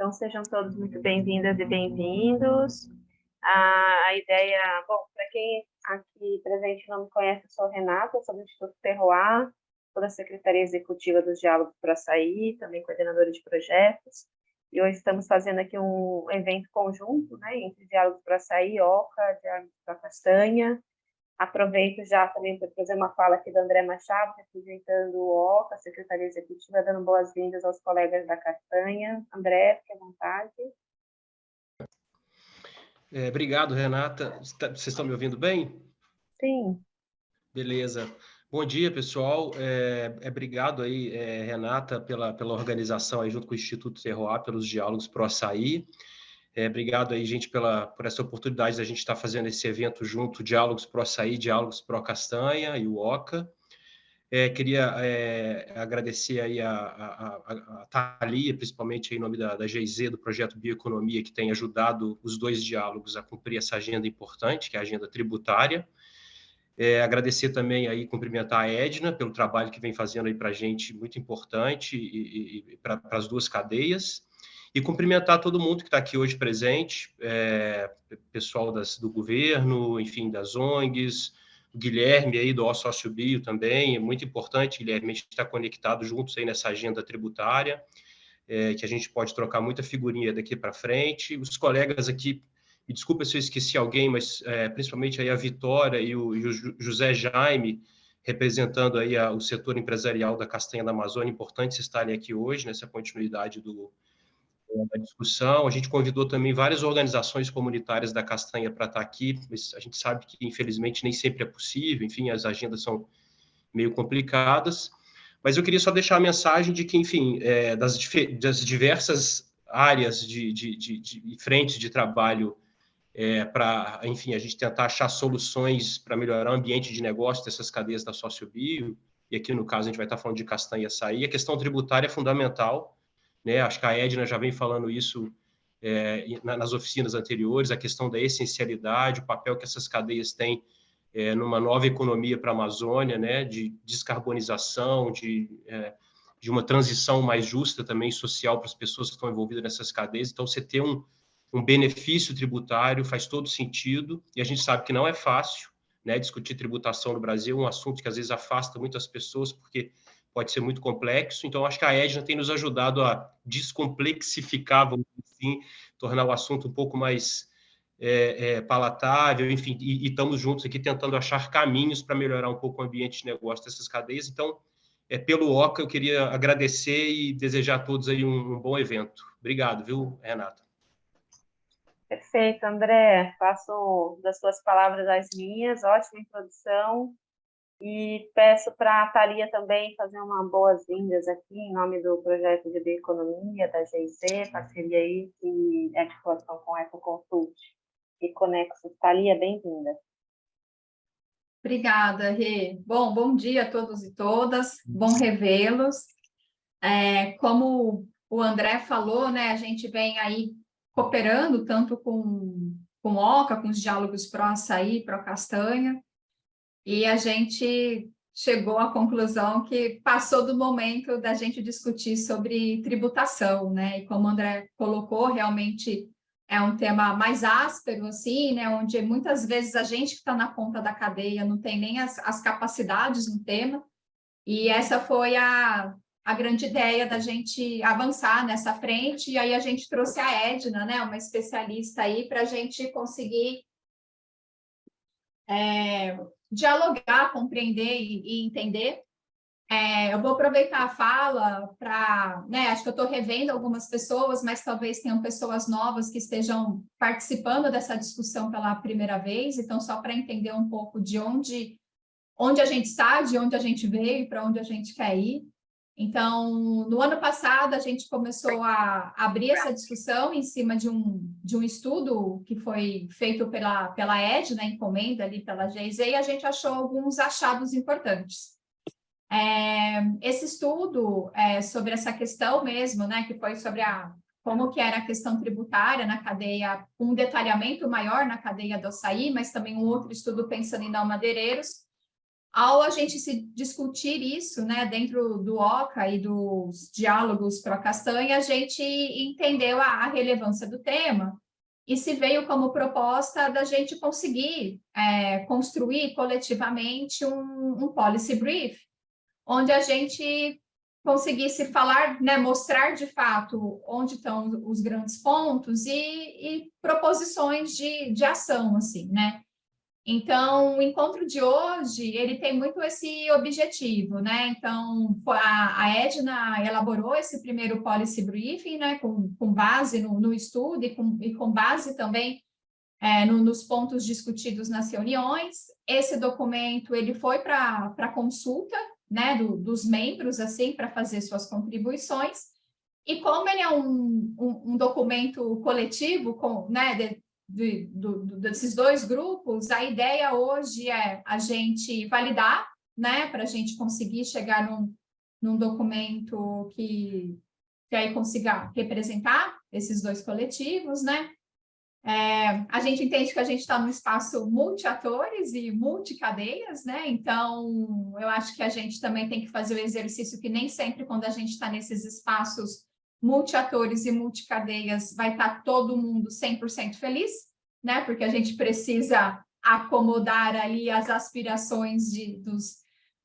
Então, sejam todos muito bem-vindas e bem-vindos. A ideia, bom, para quem aqui presente não me conhece, eu sou Renata, sou do Instituto Terroir, sou da Secretaria Executiva dos Diálogos para Açaí, também coordenadora de projetos. E hoje estamos fazendo aqui um evento conjunto, né, entre Diálogos para Açaí, OCA, Diálogos para Castanha. Aproveito já também para fazer uma fala aqui do André Machado, representando o OCA, a Secretaria Executiva, dando boas-vindas aos colegas da Castanha. André, fique à vontade. Obrigado, Renata. Vocês estão me ouvindo bem? Sim. Beleza. Bom dia, pessoal. Obrigado aí, Renata, pela organização aí junto com o Instituto Terroir, pelos diálogos pro açaí. Obrigado aí, gente, por essa oportunidade de a gente estar fazendo esse evento junto, Diálogos pro Açaí, Diálogos pro Castanha e o OCA. Queria agradecer aí a Thalia, principalmente em nome da GIZ, do Projeto Bioeconomia, que tem ajudado os dois diálogos a cumprir essa agenda importante, que é a agenda tributária. Agradecer também aí, cumprimentar a Edna pelo trabalho que vem fazendo aí para a gente, muito importante, e para as duas cadeias. E cumprimentar todo mundo que está aqui hoje presente, pessoal do governo, enfim, das ONGs, o Guilherme aí do Sócio Bio também, é muito importante, Guilherme, a gente está conectado juntos aí nessa agenda tributária, que a gente pode trocar muita figurinha daqui para frente. Os colegas aqui, me desculpa se eu esqueci alguém, mas principalmente aí a Vitória e o José Jaime, representando aí o setor empresarial da Castanha da Amazônia, importante vocês estarem aqui hoje, nessa continuidade da discussão. A gente convidou também várias organizações comunitárias da Castanha para estar aqui, mas a gente sabe que, infelizmente, nem sempre é possível, enfim, as agendas são meio complicadas. Mas eu queria só deixar a mensagem de que, enfim, das diversas áreas de frentes de trabalho para, enfim, a gente tentar achar soluções para melhorar o ambiente de negócio dessas cadeias da Sociobio, e aqui, no caso, a gente vai estar falando de castanha e açaí. A questão tributária é fundamental, né? Acho que a Edna já vem falando isso nas oficinas anteriores, a questão da essencialidade, o papel que essas cadeias têm numa nova economia para a Amazônia, né? De descarbonização, de uma transição mais justa também social para as pessoas que estão envolvidas nessas cadeias. Então, você ter um benefício tributário faz todo sentido, e a gente sabe que não é fácil, né? Discutir tributação no Brasil é um assunto que às vezes afasta muitas pessoas, porque pode ser muito complexo. Então, acho que a Edna tem nos ajudado a descomplexificar, vamos dizer assim, tornar o assunto um pouco mais palatável, enfim, e estamos juntos aqui tentando achar caminhos para melhorar um pouco o ambiente de negócio dessas cadeias. Então, pelo OCA, eu queria agradecer e desejar a todos aí um bom evento. Obrigado, viu, Renata? Perfeito, André. Faço das suas palavras as minhas. Ótima introdução. E peço para a Thalia também fazer uma boas-vindas aqui em nome do projeto de bioeconomia da GIZ, parceria aí e articulação com a Ecoconsult e Conexos. Thalia, bem-vinda. Obrigada, Rê. Bom dia a todos e todas, bom revê-los. Como o André falou, né, a gente vem aí cooperando tanto com o OCA, com os diálogos pró-açaí, pró-castanha, e a gente chegou à conclusão que passou do momento da gente discutir sobre tributação, né, e como o André colocou, realmente é um tema mais áspero, assim, né, onde muitas vezes a gente que está na ponta da cadeia não tem nem as capacidades no tema, e essa foi a grande ideia da gente avançar nessa frente, e aí a gente trouxe a Edna, né, uma especialista aí, para a gente conseguir dialogar, compreender e entender. Eu vou aproveitar a fala para, né, acho que eu estou revendo algumas pessoas, mas talvez tenham pessoas novas que estejam participando dessa discussão pela primeira vez, então só para entender um pouco de onde a gente está, de onde a gente veio e para onde a gente quer ir. Então, no ano passado, a gente começou a abrir essa discussão em cima de um estudo que foi feito pela Edna, encomenda ali pela GIZ, e a gente achou alguns achados importantes. Esse estudo sobre essa questão mesmo, né, que foi sobre como que era a questão tributária na cadeia, um detalhamento maior na cadeia do açaí, mas também um outro estudo pensando em não madeireiros, ao a gente se discutir isso, né, dentro do OCA e dos diálogos pró-castanha, a gente entendeu a relevância do tema e se veio como proposta da gente conseguir construir coletivamente um policy brief, onde a gente conseguisse falar, né, mostrar de fato onde estão os grandes pontos e proposições de ação, assim, né? Então, o encontro de hoje, ele tem muito esse objetivo, né? Então, a Edna elaborou esse primeiro policy briefing, né, com base no estudo e com base também nos pontos discutidos nas reuniões. Esse documento, ele foi para consulta, né, dos membros, assim, para fazer suas contribuições. E como ele é um documento coletivo, né, desses dois grupos, a ideia hoje é a gente validar, né, para a gente conseguir chegar num documento que aí consiga representar esses dois coletivos, né? A gente entende que a gente está num espaço multi-atores e multicadeias, né? Então, eu acho que a gente também tem que fazer o exercício que nem sempre, quando a gente está nesses espaços multi-atores e multicadeias, vai estar todo mundo 100% feliz, né? Porque a gente precisa acomodar ali as aspirações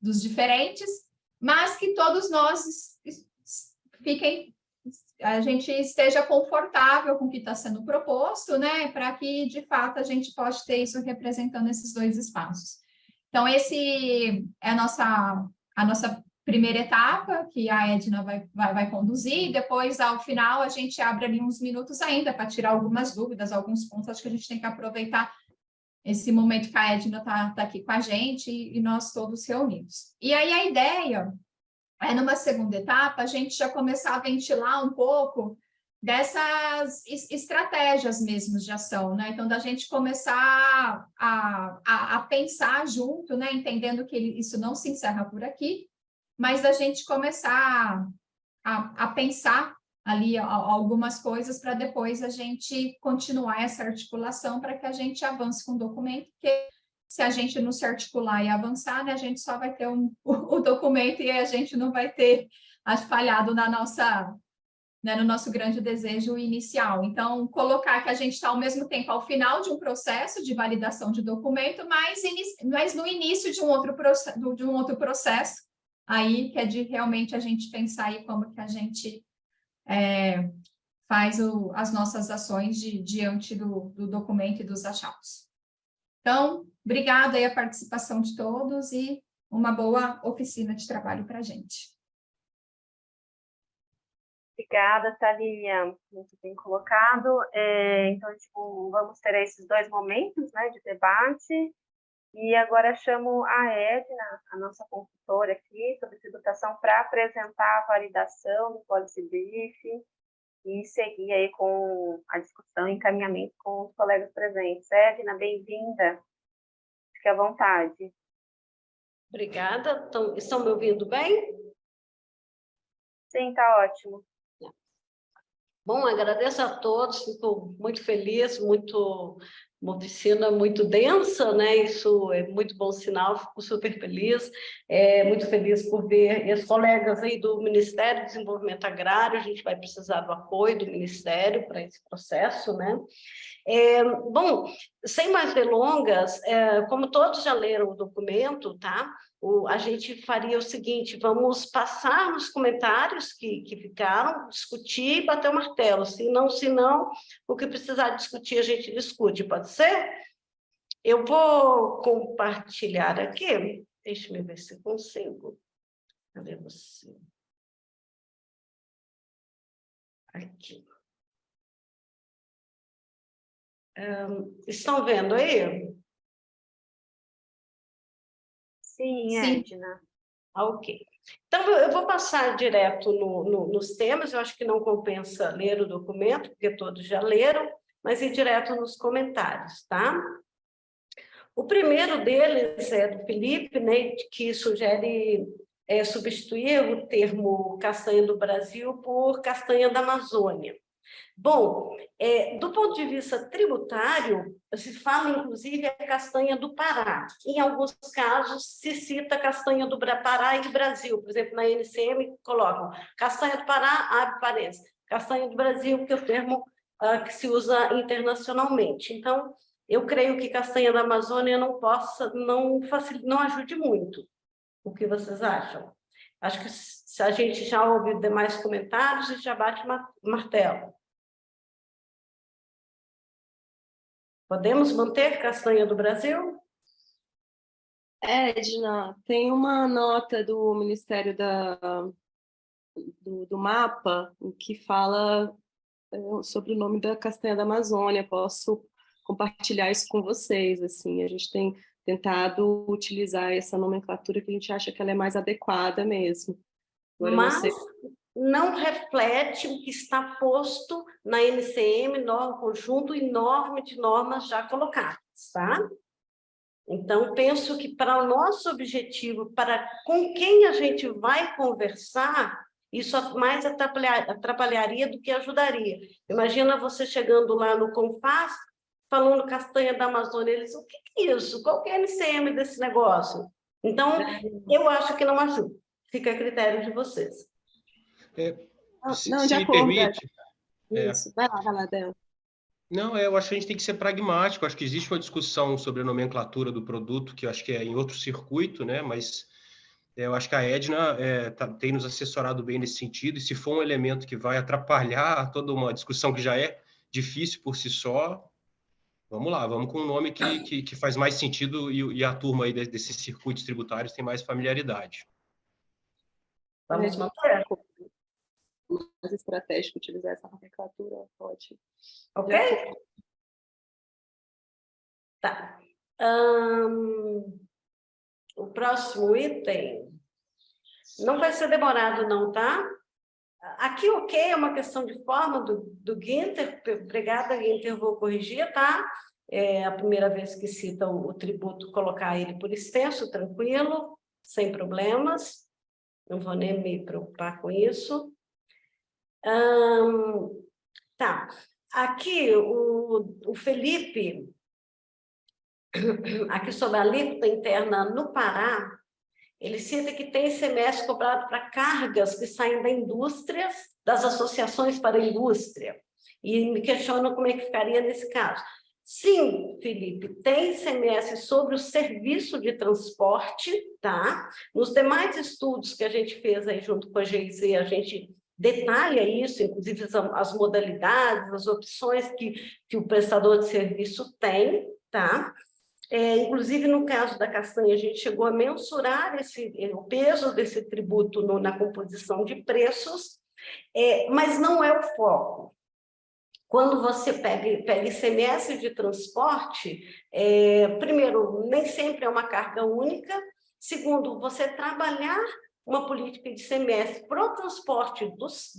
dos diferentes, mas que todos nós a gente esteja confortável com o que está sendo proposto, né? Para que, de fato, a gente possa ter isso representando esses dois espaços. Então, esse é a nossa primeira etapa, que a Edna vai conduzir, e depois, ao final, a gente abre ali uns minutos ainda para tirar algumas dúvidas, alguns pontos. Acho que a gente tem que aproveitar esse momento que a Edna está aqui com a gente e nós todos reunidos. E aí, a ideia numa segunda etapa, a gente já começar a ventilar um pouco dessas estratégias mesmo de ação, né? Então, da gente começar a pensar junto, né? Entendendo que isso não se encerra por aqui, mas da gente começar a pensar ali algumas coisas para depois a gente continuar essa articulação para que a gente avance com o documento, porque se a gente não se articular e avançar, né, a gente só vai ter o documento e a gente não vai ter falhado no nosso grande desejo inicial. Então, colocar que a gente está ao mesmo tempo ao final de um processo de validação de documento, mas no início de um outro processo, aí que é de realmente a gente pensar aí como que a gente faz as nossas ações diante do documento e dos achados. Então, obrigada aí a participação de todos e uma boa oficina de trabalho para a gente. Obrigada, Thalia, muito bem colocado. Então, vamos ter esses dois momentos, né, de debate. E agora chamo a Edna, a nossa consultora aqui sobre tributação, para apresentar a validação do Policy Brief e seguir aí com a discussão e encaminhamento com os colegas presentes. Edna, bem-vinda. Fique à vontade. Obrigada. Estão me ouvindo bem? Sim, está ótimo. Bom, agradeço a todos, fico muito feliz, uma oficina muito densa, né? Isso é muito bom sinal, fico super feliz, muito feliz por ver os colegas aí do Ministério do Desenvolvimento Agrário, a gente vai precisar do apoio do Ministério para esse processo, né? Bom, sem mais delongas, como todos já leram o documento, tá? A gente faria o seguinte, vamos passar nos comentários que ficaram, discutir e bater o martelo. Se não, o que precisar discutir, a gente discute, pode ser? Eu vou compartilhar aqui, deixa eu ver se consigo. Cadê você? Aqui. Estão vendo aí? Sim, Edna. Ok. Então, eu vou passar direto nos temas, eu acho que não compensa ler o documento, porque todos já leram, mas ir direto nos comentários, tá? O primeiro deles é do Felipe, né, que sugere substituir o termo castanha do Brasil por castanha da Amazônia. Bom, do ponto de vista tributário, se fala, inclusive, a castanha do Pará. Em alguns casos, se cita a castanha do Pará e Brasil. Por exemplo, na NCM, colocam castanha do Pará, abre parênteses. Castanha do Brasil, que é o termo que se usa internacionalmente. Então, eu creio que castanha da Amazônia não ajude muito. O que vocês acham? Acho que se a gente já ouve demais comentários, a gente já bate martelo. Podemos manter castanha do Brasil? Edna, tem uma nota do Ministério do MAPA que fala sobre o nome da castanha da Amazônia. Posso compartilhar isso com vocês. Assim, a gente tem tentado utilizar essa nomenclatura que a gente acha que ela é mais adequada mesmo. Agora, mas não reflete o que está posto na NCM, no conjunto enorme de normas já colocadas, tá? Então, penso que para o nosso objetivo, para com quem a gente vai conversar, isso mais atrapalharia do que ajudaria. Imagina você chegando lá no Confas, falando castanha da Amazônia, eles, o que é isso? Qual que é a NCM desse negócio? Então, eu acho que não ajuda. Fica a critério de vocês. Se não, de me acordo. permite... Isso. Vai lá, Del. Não, eu acho que a gente tem que ser pragmático. Acho que existe uma discussão sobre a nomenclatura do produto, que eu acho que é em outro circuito, né? Mas eu acho que a Edna tem nos assessorado bem nesse sentido, e se for um elemento que vai atrapalhar toda uma discussão que já é difícil por si só, vamos lá, vamos com um nome que faz mais sentido e a turma aí desses circuitos tributários tem mais familiaridade. Vamos manter. Mais estratégico utilizar essa nomenclatura, pode. Ok? Tá. O próximo item não vai ser demorado, não, tá? Aqui, ok, é uma questão de forma do Guinter. Obrigada, Guinter, vou corrigir, tá? É a primeira vez que cita o tributo, colocar ele por extenso, tranquilo, sem problemas. Não vou nem me preocupar com isso. Tá. Aqui, o Felipe, aqui sobre a alíquota interna no Pará, ele cita que tem ICMS cobrado para cargas que saem da indústria, das associações para a indústria. E me questiona como é que ficaria nesse caso. Sim, Felipe, tem ICMS sobre o serviço de transporte, tá? Nos demais estudos que a gente fez aí junto com a GIZ, a gente detalha isso, inclusive as modalidades, as opções que o prestador de serviço tem, tá? Inclusive, no caso da castanha, a gente chegou a mensurar o peso desse tributo na composição de preços, mas não é o foco. Quando você pega ICMS de transporte, primeiro, nem sempre é uma carga única. Segundo, você trabalhar uma política de ICMS para o transporte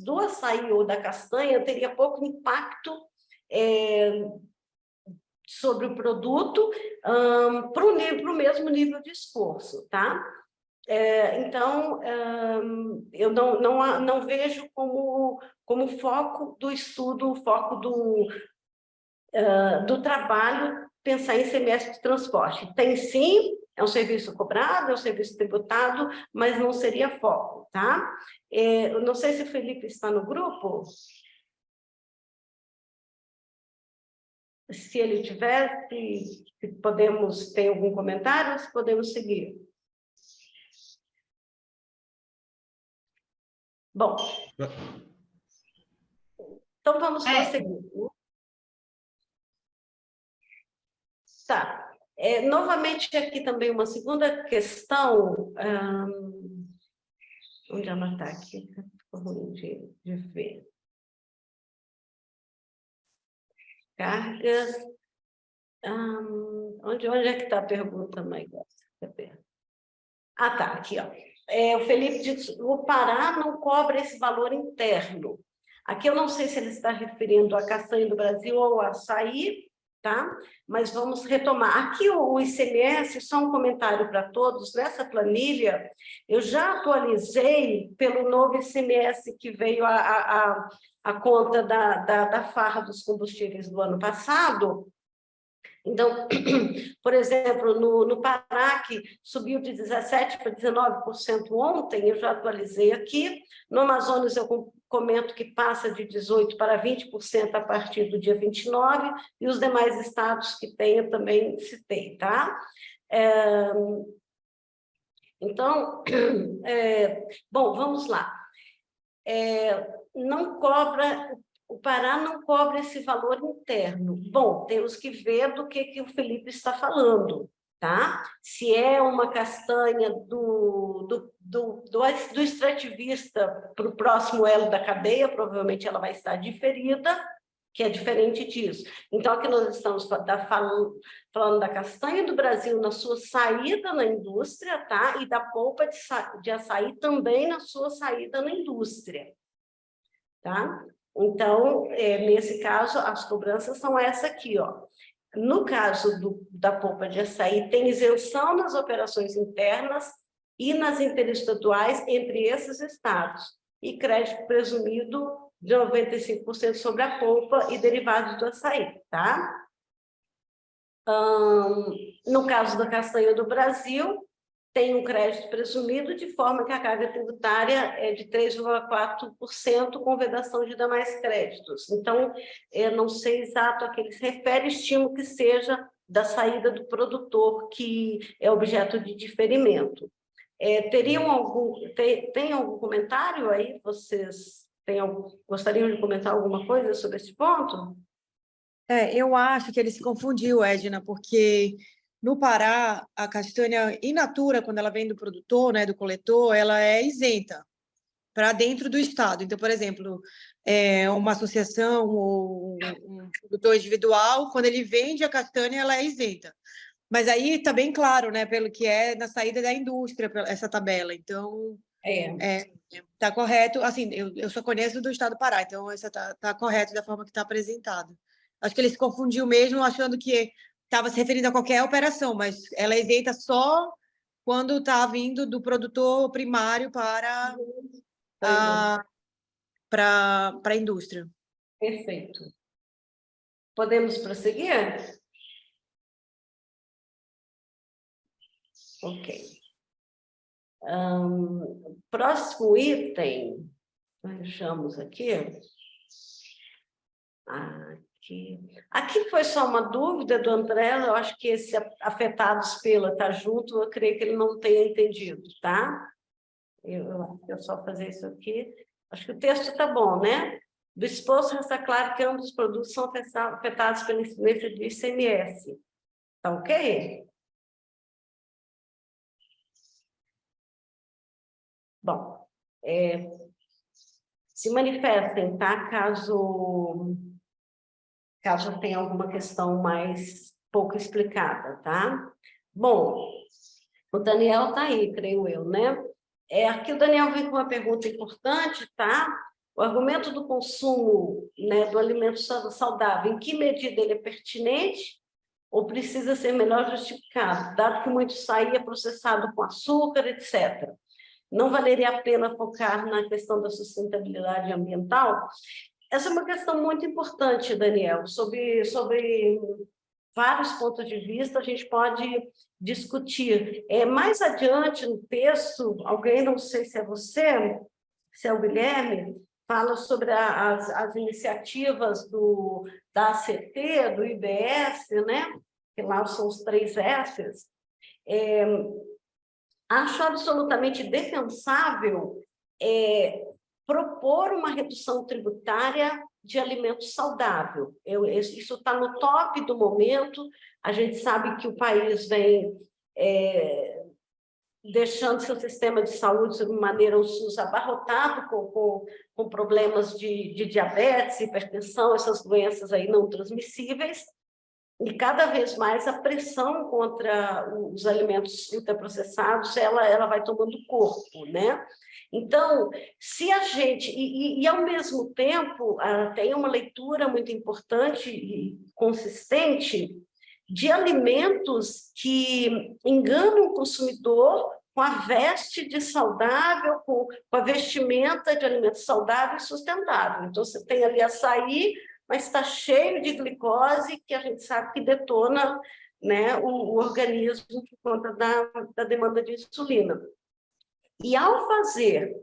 do açaí ou da castanha teria pouco impacto sobre o produto para o mesmo nível de esforço, tá? Então, eu não vejo como foco do estudo, foco do trabalho, pensar em ICMS de transporte. Tem sim, é um serviço cobrado, é um serviço tributado, mas não seria foco, tá? Eu não sei se o Felipe está no grupo. Se ele tiver, se podemos, tem algum comentário, se podemos seguir. Bom, então vamos prosseguir. Tá. Novamente, aqui também uma segunda questão. Onde ela está aqui? Ficou ruim de ver. Cargas. Onde é que está a pergunta, Maíra? Ah, tá, aqui, ó. O Felipe diz, o Pará não cobra esse valor interno. Aqui eu não sei se ele está referindo a castanha do Brasil ou a açaí, tá? Mas vamos retomar. Aqui o ICMS, só um comentário para todos, nessa planilha, eu já atualizei pelo novo ICMS que veio a conta da farra dos combustíveis do ano passado. Então, por exemplo, no Pará, que subiu de 17% para 19% ontem, eu já atualizei aqui. No Amazonas, eu comento que passa de 18% para 20% a partir do dia 29, e os demais estados que tem eu também citei, tá? Então, bom, vamos lá. Não cobra... O Pará não cobra esse valor interno. Bom, temos que ver do que o Felipe está falando, tá? Se é uma castanha do extrativista para o próximo elo da cadeia, provavelmente ela vai estar diferida, que é diferente disso. Então, aqui nós estamos falando da castanha do Brasil na sua saída na indústria, tá? E da polpa de açaí também na sua saída na indústria, tá? Então, nesse caso, as cobranças são essa aqui, ó. No caso da polpa de açaí, tem isenção nas operações internas e nas interestaduais entre esses estados, e crédito presumido de 95% sobre a polpa e derivados do açaí, tá? No caso da castanha do Brasil, tem um crédito presumido, de forma que a carga tributária é de 3,4% com vedação de demais créditos. Então, eu não sei exato a que ele se refere, estimo que seja da saída do produtor, que é objeto de diferimento. Tem algum comentário aí? Vocês gostariam de comentar alguma coisa sobre esse ponto? Eu acho que ele se confundiu, Edna, porque... No Pará, a castanha in natura, quando ela vem do produtor, né, do coletor, ela é isenta para dentro do estado. Então, por exemplo, uma associação ou um produtor individual, quando ele vende a castanha, ela é isenta. Mas aí está bem claro, né, pelo que é na saída da indústria, essa tabela. Então, está correto. Assim, eu só conheço do estado do Pará, então essa está correto da forma que está apresentado. Acho que ele se confundiu mesmo, achando que estava se referindo a qualquer operação, mas ela é isenta só quando está vindo do produtor primário para a indústria. Perfeito. Podemos prosseguir? Ok. Próximo item, vejamos aqui. Aqui foi só uma dúvida do André, eu acho que esse afetados pela está junto, eu creio que ele não tenha entendido, tá? Eu só fazer isso aqui. Acho que o texto está bom, né? Do exposto resta claro que ambos os produtos são afetados pela incidência de ICMS. Tá ok? Bom, se manifestem, tá? Caso tenha alguma questão mais pouco explicada, tá? Bom, o Daniel está aí, creio eu, né? Aqui o Daniel vem com uma pergunta importante, tá? O argumento do consumo, né, do alimento saudável, em que medida ele é pertinente ou precisa ser melhor justificado, dado que muito açaí é processado com açúcar, etc. Não valeria a pena focar na questão da sustentabilidade ambiental? Essa é uma questão muito importante, Daniel, sobre vários pontos de vista, a gente pode discutir. Mais adiante no texto, alguém, não sei se é você, se é o Guilherme, fala sobre as iniciativas da ACT, do IBS, né? Que lá são os 3 S's. Acho absolutamente defensável propor uma redução tributária de alimento saudável. Isso está no top do momento, a gente sabe que o país vem deixando seu sistema de saúde, de maneira o SUS abarrotado com problemas de diabetes, hipertensão, essas doenças aí não transmissíveis, e cada vez mais a pressão contra os alimentos ultraprocessados, ela vai tomando corpo, né? Então, se a gente, e ao mesmo tempo, tem uma leitura muito importante e consistente de alimentos que enganam o consumidor com a veste de saudável, com a vestimenta de alimento saudável e sustentável. Então, você tem ali açaí, mas está cheio de glicose, que a gente sabe que detona, né, o organismo por conta da demanda de insulina. E ao fazer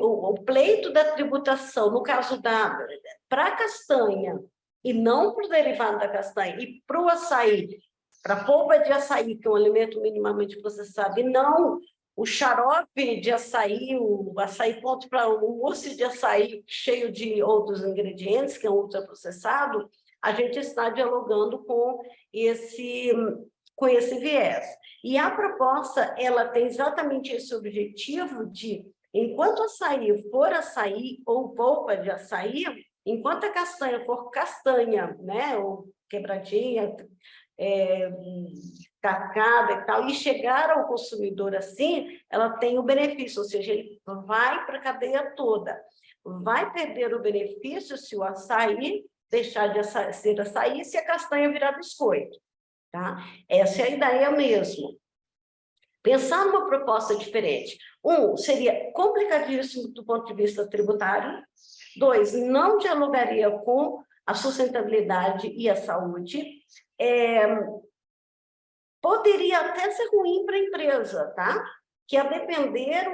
o pleito da tributação, no caso para a castanha, e não para o derivado da castanha, e para o açaí, para a polpa de açaí, que é um alimento minimamente processado, e não o xarope de açaí, o açaí pronto para o mousse de açaí cheio de outros ingredientes, que é um ultraprocessado, a gente está dialogando com esse viés. E a proposta, ela tem exatamente esse objetivo de, enquanto o açaí for açaí ou polpa de açaí, enquanto a castanha for castanha, né, ou quebradinha, cascada e tal, e chegar ao consumidor assim, ela tem o benefício, ou seja, ele vai para a cadeia toda. Vai perder o benefício se o açaí deixar de ser açaí, se a castanha virar biscoito. Tá? Essa é a ideia mesmo. Pensar numa proposta diferente. Seria complicadíssimo do ponto de vista tributário. 2, não dialogaria com a sustentabilidade e a saúde. Poderia até ser ruim para a empresa, tá? Que a depender,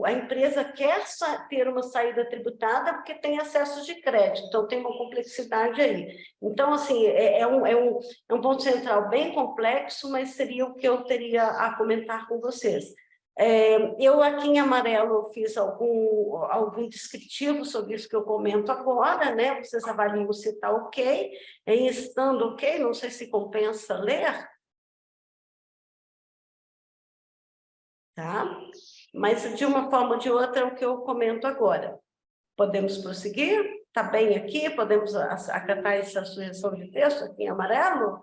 a empresa quer ter uma saída tributada porque tem acesso de crédito, então tem uma complexidade aí. Então, assim, é um ponto central bem complexo, mas seria o que eu teria a comentar com vocês. Eu aqui em amarelo eu fiz algum descritivo sobre isso que eu comento agora, né? Vocês avaliam se está ok, estando ok, não sei se compensa ler. Tá? Mas, de uma forma ou de outra, é o que eu comento agora. Podemos prosseguir? Está bem aqui? Podemos acatar essa sugestão de texto aqui em amarelo?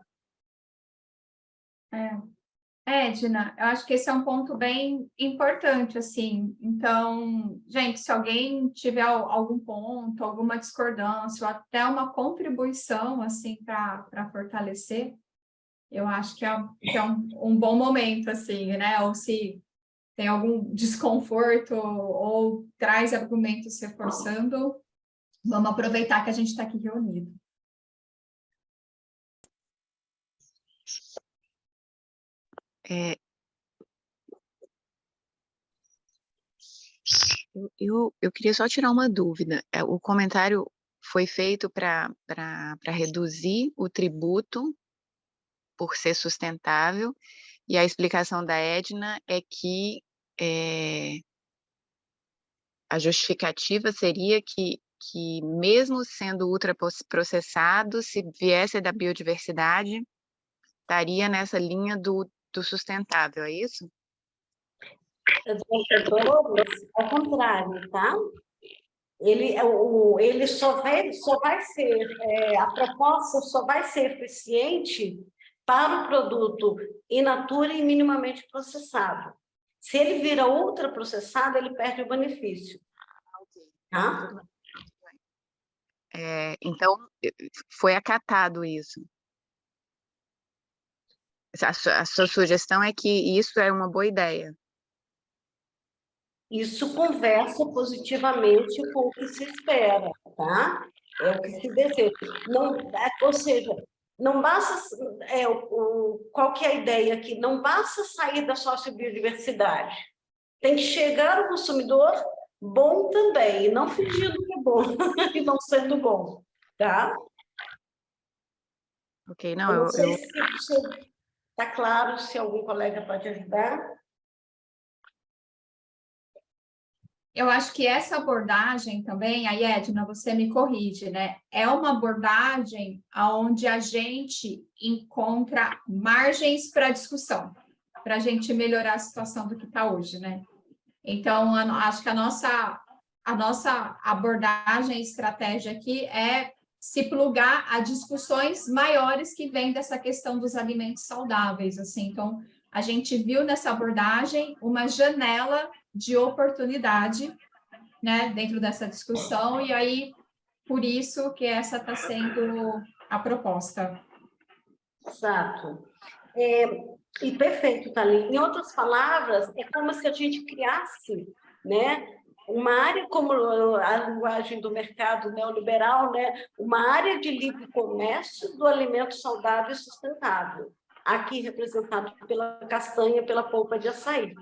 Edna, eu acho que esse é um ponto bem importante, assim. Então, gente, se alguém tiver algum ponto, alguma discordância, ou até uma contribuição, assim, para fortalecer, eu acho que é um bom momento, assim, né? Ou se tem algum desconforto ou traz argumentos reforçando, vamos aproveitar que a gente está aqui reunido. Eu queria só tirar uma dúvida. O comentário foi feito para reduzir o tributo por ser sustentável, e a explicação da Edna é que a justificativa seria que mesmo sendo ultraprocessado, se viesse da biodiversidade, estaria nessa linha do sustentável, é isso? Ao contrário, tá? Ele só vai ser, a proposta só vai ser eficiente para o produto in natura e minimamente processado. Se ele vira ultraprocessado, ele perde o benefício. Tá? Então, foi acatado isso. A sua sugestão é que isso é uma boa ideia. Isso conversa positivamente com o que se espera, tá? É o que se deseja. Ou seja, não basta... qual que é a ideia aqui? Não basta sair da sociobiodiversidade. Tem que chegar ao consumidor bom também, e não fingindo que é bom, e não sendo bom, tá? Ok, não, eu não sei se está claro, se algum colega pode ajudar. Eu acho que essa abordagem também, aí, Edna, você me corrige, né? É uma abordagem onde a gente encontra margens para discussão, para a gente melhorar a situação do que está hoje, né? Então, acho que a nossa abordagem e estratégia aqui é se plugar a discussões maiores que vêm dessa questão dos alimentos saudáveis, assim. Então, a gente viu nessa abordagem uma janela de oportunidade né, dentro dessa discussão, e aí, por isso que essa está sendo a proposta. Exato. E perfeito, Thalita. Em outras palavras, é como se a gente criasse, né, uma área, como a linguagem do mercado neoliberal, né, uma área de livre comércio do alimento saudável e sustentável, aqui representado pela castanha, pela polpa de açaí.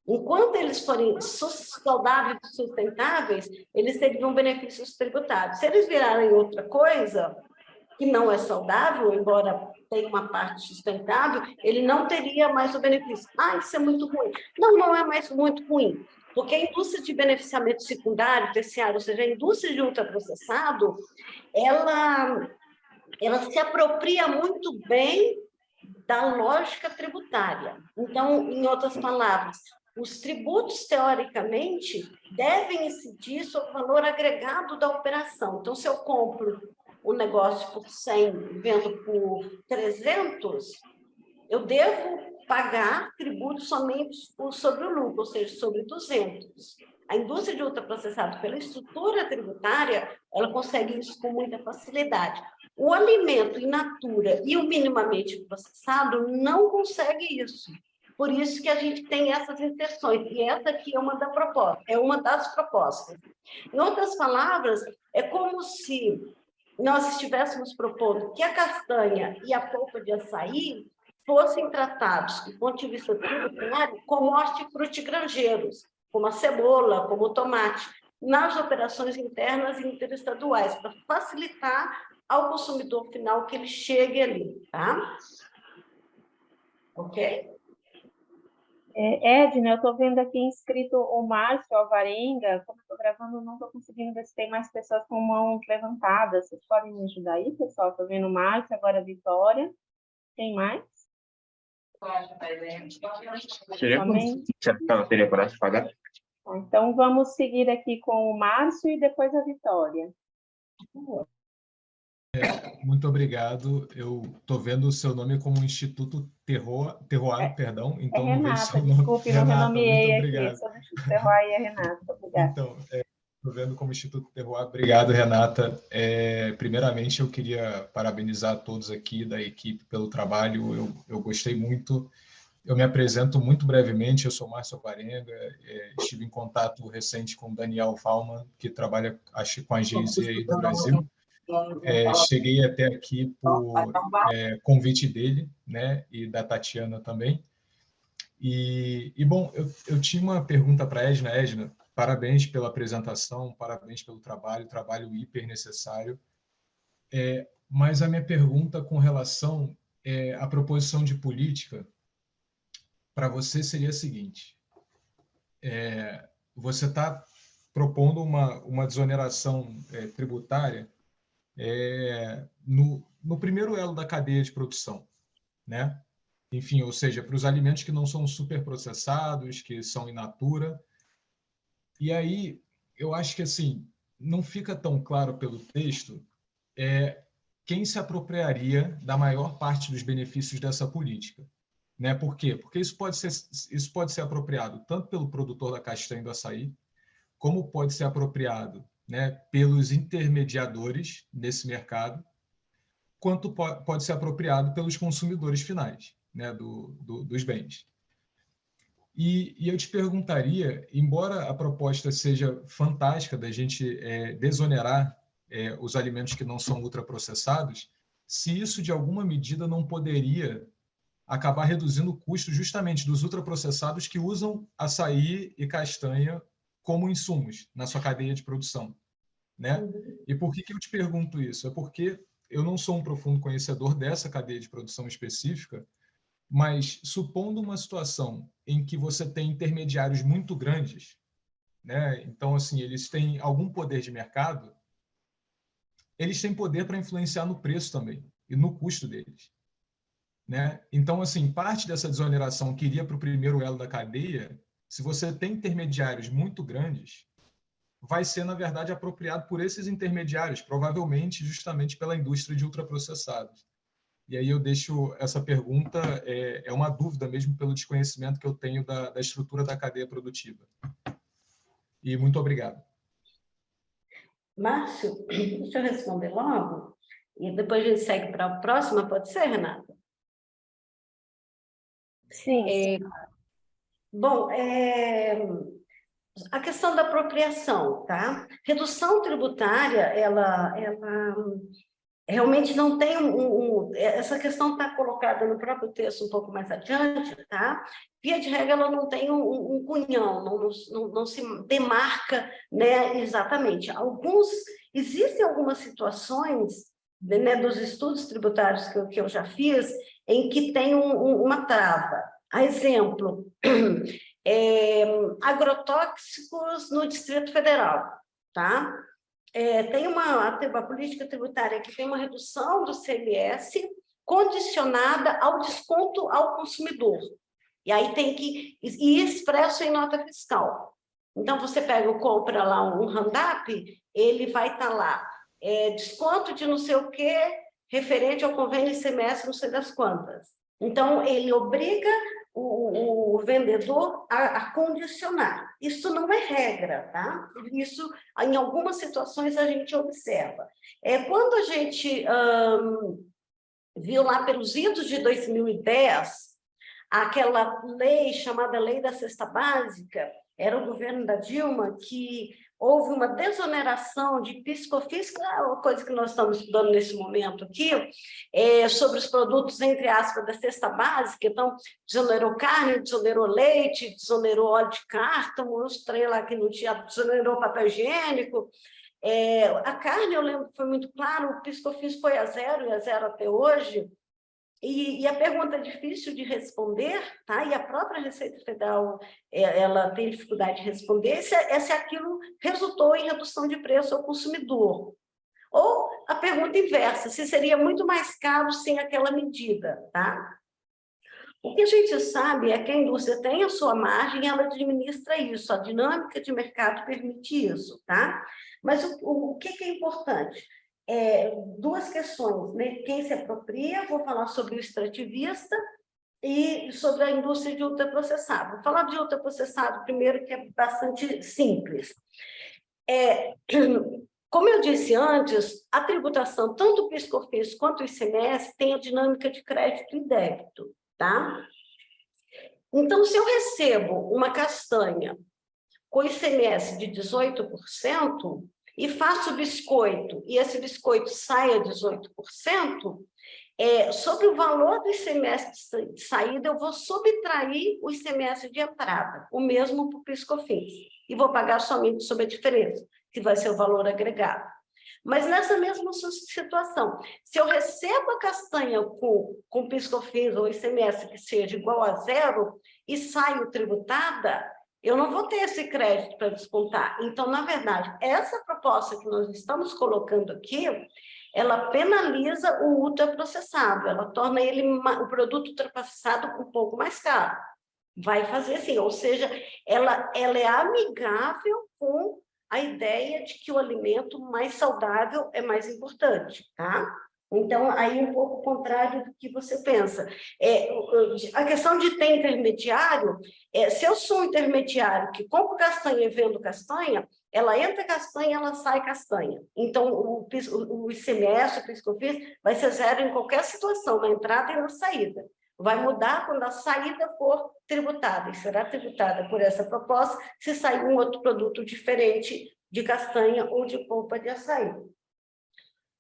Enquanto eles forem saudáveis e sustentáveis, eles teriam benefícios tributários. Se eles virarem outra coisa, que não é saudável, embora tenha uma parte sustentável, ele não teria mais o benefício. Ah, isso é muito ruim. Não, não é mais muito ruim, porque a indústria de beneficiamento secundário, terciário, ou seja, a indústria de ultraprocessado, ela se apropria muito bem da lógica tributária. Então, em outras palavras, os tributos, teoricamente, devem incidir sobre o valor agregado da operação. Então, se eu compro um negócio por 100, vendo por 300, eu devo pagar tributo somente sobre o lucro, ou seja, sobre 200. A indústria de ultraprocessado, pela estrutura tributária, ela consegue isso com muita facilidade. O alimento in natura e o minimamente processado não consegue isso. Por isso que a gente tem essas inserções, e essa aqui é uma das propostas. Em outras palavras, é como se nós estivéssemos propondo que a castanha e a polpa de açaí fossem tratados, do ponto de vista tributário, como hortifrutigranjeiros, como a cebola, como o tomate, nas operações internas e interestaduais, para facilitar ao consumidor final que ele chegue ali, tá? Ok? Edna, eu estou vendo aqui inscrito o Márcio Alvarenga. Como eu estou gravando, não estou conseguindo ver se tem mais pessoas com mãos levantadas. Vocês podem me ajudar aí, pessoal? Estou vendo o Márcio, agora a Vitória. Tem mais? Teria coragem de pagar? Então, vamos seguir aqui com o Márcio e depois a Vitória. Muito obrigado. Eu estou vendo o seu nome como Instituto Terroir, perdão. Então, não vejo seu Renata, nome. desculpe, não Renata, renomeei muito aqui. obrigado. Sou do Instituto Terroir e a Renata. Obrigada. Então, estou vendo como Instituto Terroir. Obrigado, Renata. Primeiramente, eu queria parabenizar a todos aqui da equipe pelo trabalho. Eu gostei muito. Eu me apresento muito brevemente. Eu sou Márcio Alvarenga. Estive em contato recente com o Daniel Fallman, que trabalha, acho, com a GIZ aí do Brasil. Cheguei até aqui por convite dele, né, e da Tatiana também. Bom, eu tinha uma pergunta para a Edna. Edna, parabéns pela apresentação, parabéns pelo trabalho hiper necessário. Mas a minha pergunta com relação à proposição de política para você seria a seguinte: você está propondo uma desoneração tributária no primeiro elo da cadeia de produção, né? Enfim, ou seja, para os alimentos que não são superprocessados, que são in natura. E aí, eu acho que assim, não fica tão claro pelo texto quem se apropriaria da maior parte dos benefícios dessa política. Né? Por quê? Porque isso pode ser apropriado tanto pelo produtor da castanha e do açaí, como pode ser apropriado, né, pelos intermediadores nesse mercado, quanto pode ser apropriado pelos consumidores finais, né, dos bens. E eu te perguntaria, embora a proposta seja fantástica da gente desonerar os alimentos que não são ultraprocessados, se isso de alguma medida não poderia acabar reduzindo o custo justamente dos ultraprocessados que usam açaí e castanha como insumos na sua cadeia de produção, né? E por que eu te pergunto isso? É porque eu não sou um profundo conhecedor dessa cadeia de produção específica, mas supondo uma situação em que você tem intermediários muito grandes, né? Então, assim, eles têm algum poder de mercado, eles têm poder para influenciar no preço também e no custo deles, né? Então, assim, parte dessa desoneração que iria para o primeiro elo da cadeia, se você tem intermediários muito grandes, vai ser, na verdade, apropriado por esses intermediários, provavelmente justamente pela indústria de ultraprocessados. E aí eu deixo essa pergunta, é uma dúvida mesmo pelo desconhecimento que eu tenho da estrutura da cadeia produtiva. E muito obrigado. Márcio, deixa eu responder logo, e depois a gente segue para a próxima, pode ser, Renata? Sim. Bom, a questão da apropriação, tá? Redução tributária, ela realmente não tem essa questão está colocada no próprio texto um pouco mais adiante, tá? Via de regra, ela não tem um cunhão, não se demarca, né, exatamente. Existem algumas situações, né, dos estudos tributários que eu já fiz, em que tem uma trava. A exemplo, agrotóxicos no Distrito Federal, tá? Tem uma política tributária que tem uma redução do CMS condicionada ao desconto ao consumidor. E aí tem que ir expresso em nota fiscal. Então, você compra lá um Roundup, ele vai estar lá, desconto de não sei o quê, referente ao convênio ICMS, não sei das quantas. Então, ele obriga o vendedor a condicionar. Isso não é regra, tá? Isso, em algumas situações, a gente observa. Quando a gente viu lá pelos idos de 2010, aquela lei chamada Lei da Cesta Básica, era o governo da Dilma que houve uma desoneração de PIS/COFINS, que é uma coisa que nós estamos estudando nesse momento aqui, sobre os produtos, entre aspas, da cesta básica. Então, desonerou carne, desonerou leite, desonerou óleo de cártamo, uns trem lá que não tinha, desonerou papel higiênico. A carne, eu lembro que foi muito claro, o PIS/COFINS foi a zero, e a zero até hoje. E a pergunta é difícil de responder, tá? E a própria Receita Federal, ela tem dificuldade de responder se aquilo resultou em redução de preço ao consumidor. Ou a pergunta inversa, se seria muito mais caro sem aquela medida, tá? O que a gente sabe é que a indústria tem a sua margem e ela administra isso, a dinâmica de mercado permite isso, tá? Mas o que é importante? Duas questões, né? Quem se apropria, vou falar sobre o extrativista e sobre a indústria de ultraprocessado. Vou falar de ultraprocessado primeiro, que é bastante simples. Como eu disse antes, a tributação, tanto o PIS/COFINS quanto o ICMS, tem a dinâmica de crédito e débito, tá? Então, se eu recebo uma castanha com ICMS de 18%, e faço biscoito, e esse biscoito sai a 18%, sobre o valor do ICMS de saída, eu vou subtrair o ICMS de entrada, o mesmo para o PIS/COFINS, e vou pagar somente sobre a diferença, que vai ser o valor agregado. Mas nessa mesma situação, se eu recebo a castanha com PIS/COFINS ou ICMS que seja igual a zero e saio tributada, eu não vou ter esse crédito para descontar. Então, na verdade, essa proposta que nós estamos colocando aqui, ela penaliza o ultraprocessado, ela torna o produto ultraprocessado um pouco mais caro. Vai fazer assim, ou seja, ela é amigável com a ideia de que o alimento mais saudável é mais importante, tá? Então, aí um pouco contrário do que você pensa. A questão de ter intermediário, se eu sou um intermediário que compro castanha e vendo castanha, ela entra castanha, ela sai castanha. Então, o ICMS, o PIS/COFINS, vai ser zero em qualquer situação, na entrada e na saída. Vai mudar quando a saída for tributada, e será tributada por essa proposta se sair um outro produto diferente de castanha ou de polpa de açaí.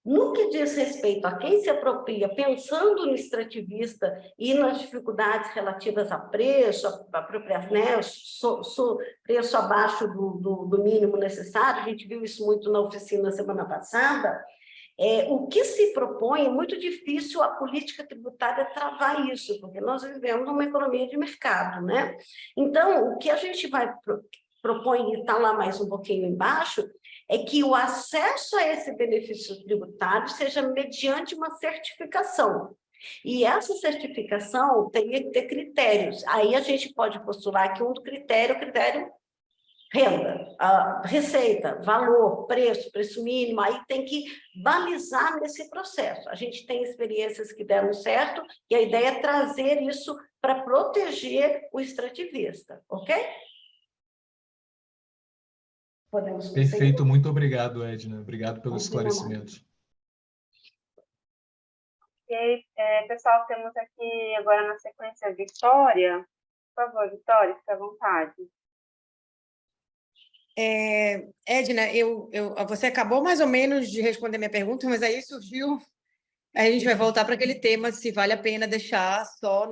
No que diz respeito a quem se apropria, pensando no extrativista e nas dificuldades relativas a preço, a apropriação, né, preço abaixo do mínimo necessário, a gente viu isso muito na oficina semana passada, o que se propõe, é muito difícil a política tributária travar isso, porque nós vivemos numa economia de mercado, né? Então, o que a gente propõe, e está lá mais um pouquinho embaixo, é que o acesso a esse benefício tributário seja mediante uma certificação. E essa certificação tem que ter critérios. Aí a gente pode postular que um critério, renda, receita, valor, preço mínimo, aí tem que balizar nesse processo. A gente tem experiências que deram certo e a ideia é trazer isso para proteger o extrativista, ok? podemos prosseguir? Perfeito, muito obrigado, Edna. Obrigado pelo Não tem esclarecimento. E aí, pessoal, temos aqui agora na sequência a Vitória. Por favor, Vitória, fique à vontade. Edna, você acabou mais ou menos de responder minha pergunta, mas aí surgiu. Aí a gente vai voltar para aquele tema se vale a pena deixar só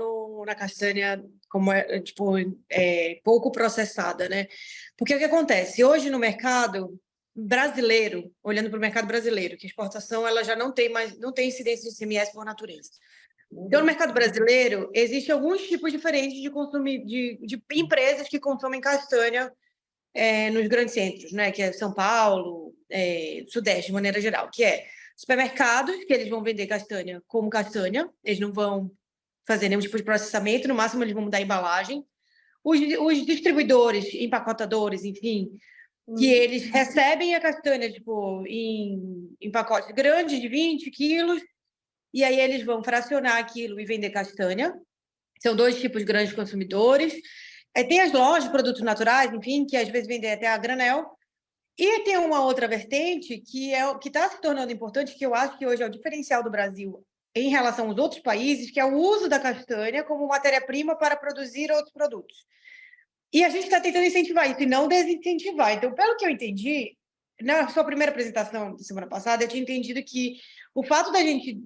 na castanha como pouco processada, né? Porque o que acontece? Hoje no mercado brasileiro, olhando para o mercado brasileiro, que a exportação ela já não tem incidência de ICMS por natureza. Então, no mercado brasileiro, existem alguns tipos diferentes de empresas que consomem castanha nos grandes centros, né? Que é São Paulo, Sudeste, de maneira geral, que é supermercados, que eles vão vender castanha como castanha, eles não vão fazer nenhum tipo de processamento, no máximo eles vão mudar a embalagem. Os distribuidores, empacotadores, enfim, que eles recebem a castanha em pacotes grandes de 20 quilos, e aí eles vão fracionar aquilo e vender castanha. São dois tipos grandes de consumidores. Tem as lojas de produtos naturais, enfim, que às vezes vendem até a granel. E tem uma outra vertente que está se tornando importante, que eu acho que hoje é o diferencial do Brasil em relação aos outros países, que é o uso da castanha como matéria-prima para produzir outros produtos. E a gente está tentando incentivar isso e não desincentivar. Então, pelo que eu entendi, na sua primeira apresentação da semana passada, eu tinha entendido que o fato da gente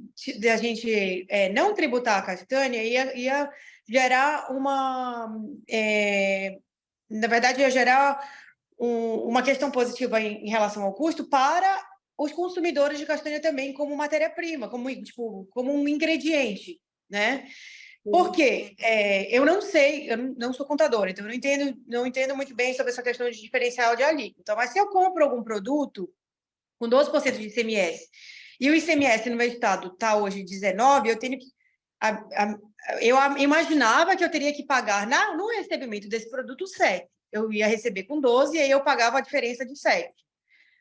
não tributar a castanha ia gerar na verdade, ia gerar uma questão positiva em relação ao custo para os consumidores de castanha também como matéria-prima, como um ingrediente, né? Porque eu não sei, eu não sou contadora, então eu não entendo muito bem sobre essa questão de diferencial de alíquota. Mas se eu compro algum produto com 12% de ICMS e o ICMS no meu estado está hoje 19%, eu tenho que... eu imaginava que eu teria que pagar no recebimento desse produto 7%. Eu ia receber com 12% e aí eu pagava a diferença de 7%.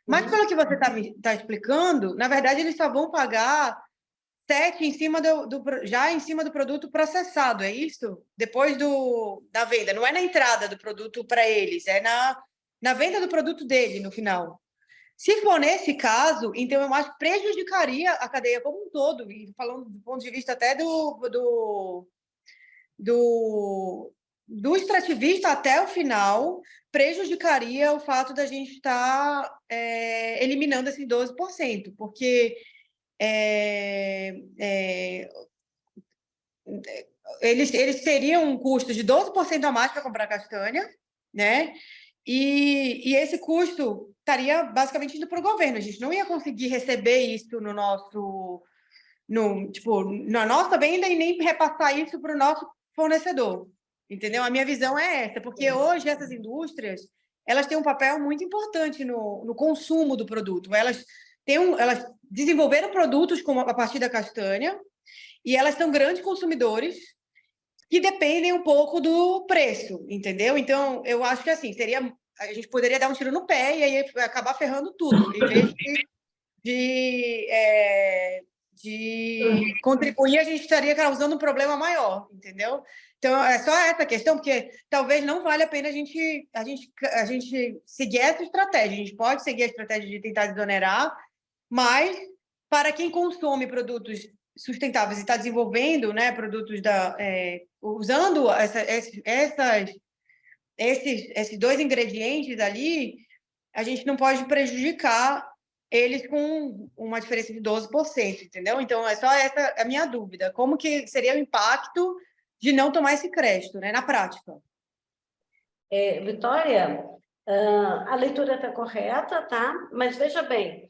Mas pelo que você está explicando, na verdade, eles só vão pagar 7% já em cima do produto processado, é isso? Depois da venda. Não é na entrada do produto para eles, é na venda do produto dele, no final. Se for nesse caso, então eu acho que prejudicaria a cadeia como um todo, e falando do ponto de vista até do extrativista até o final, prejudicaria o fato da gente estar eliminando esses 12%, porque eles teriam um custo de 12% a mais para comprar castanha, né? E esse custo estaria basicamente indo para o governo. A gente não ia conseguir receber isso na nossa venda e nem repassar isso para o nosso fornecedor. Entendeu? A minha visão é essa, porque hoje essas indústrias elas têm um papel muito importante no consumo do produto. Elas desenvolveram produtos a partir da castanha e elas são grandes consumidores que dependem um pouco do preço, entendeu? Então, eu acho que assim, a gente poderia dar um tiro no pé e aí acabar ferrando tudo, em vez de contribuir, a gente estaria causando um problema maior, entendeu? Então, é só essa questão, porque talvez não valha a pena a gente seguir essa estratégia. A gente pode seguir a estratégia de tentar desonerar, mas para quem consome produtos sustentáveis e está desenvolvendo, né, produtos usando esses dois ingredientes ali, a gente não pode prejudicar eles com uma diferença de 12%, entendeu? Então, é só essa a minha dúvida. Como que seria o impacto de não tomar esse crédito, né, na prática? Vitória, a leitura está correta, tá? Mas veja bem,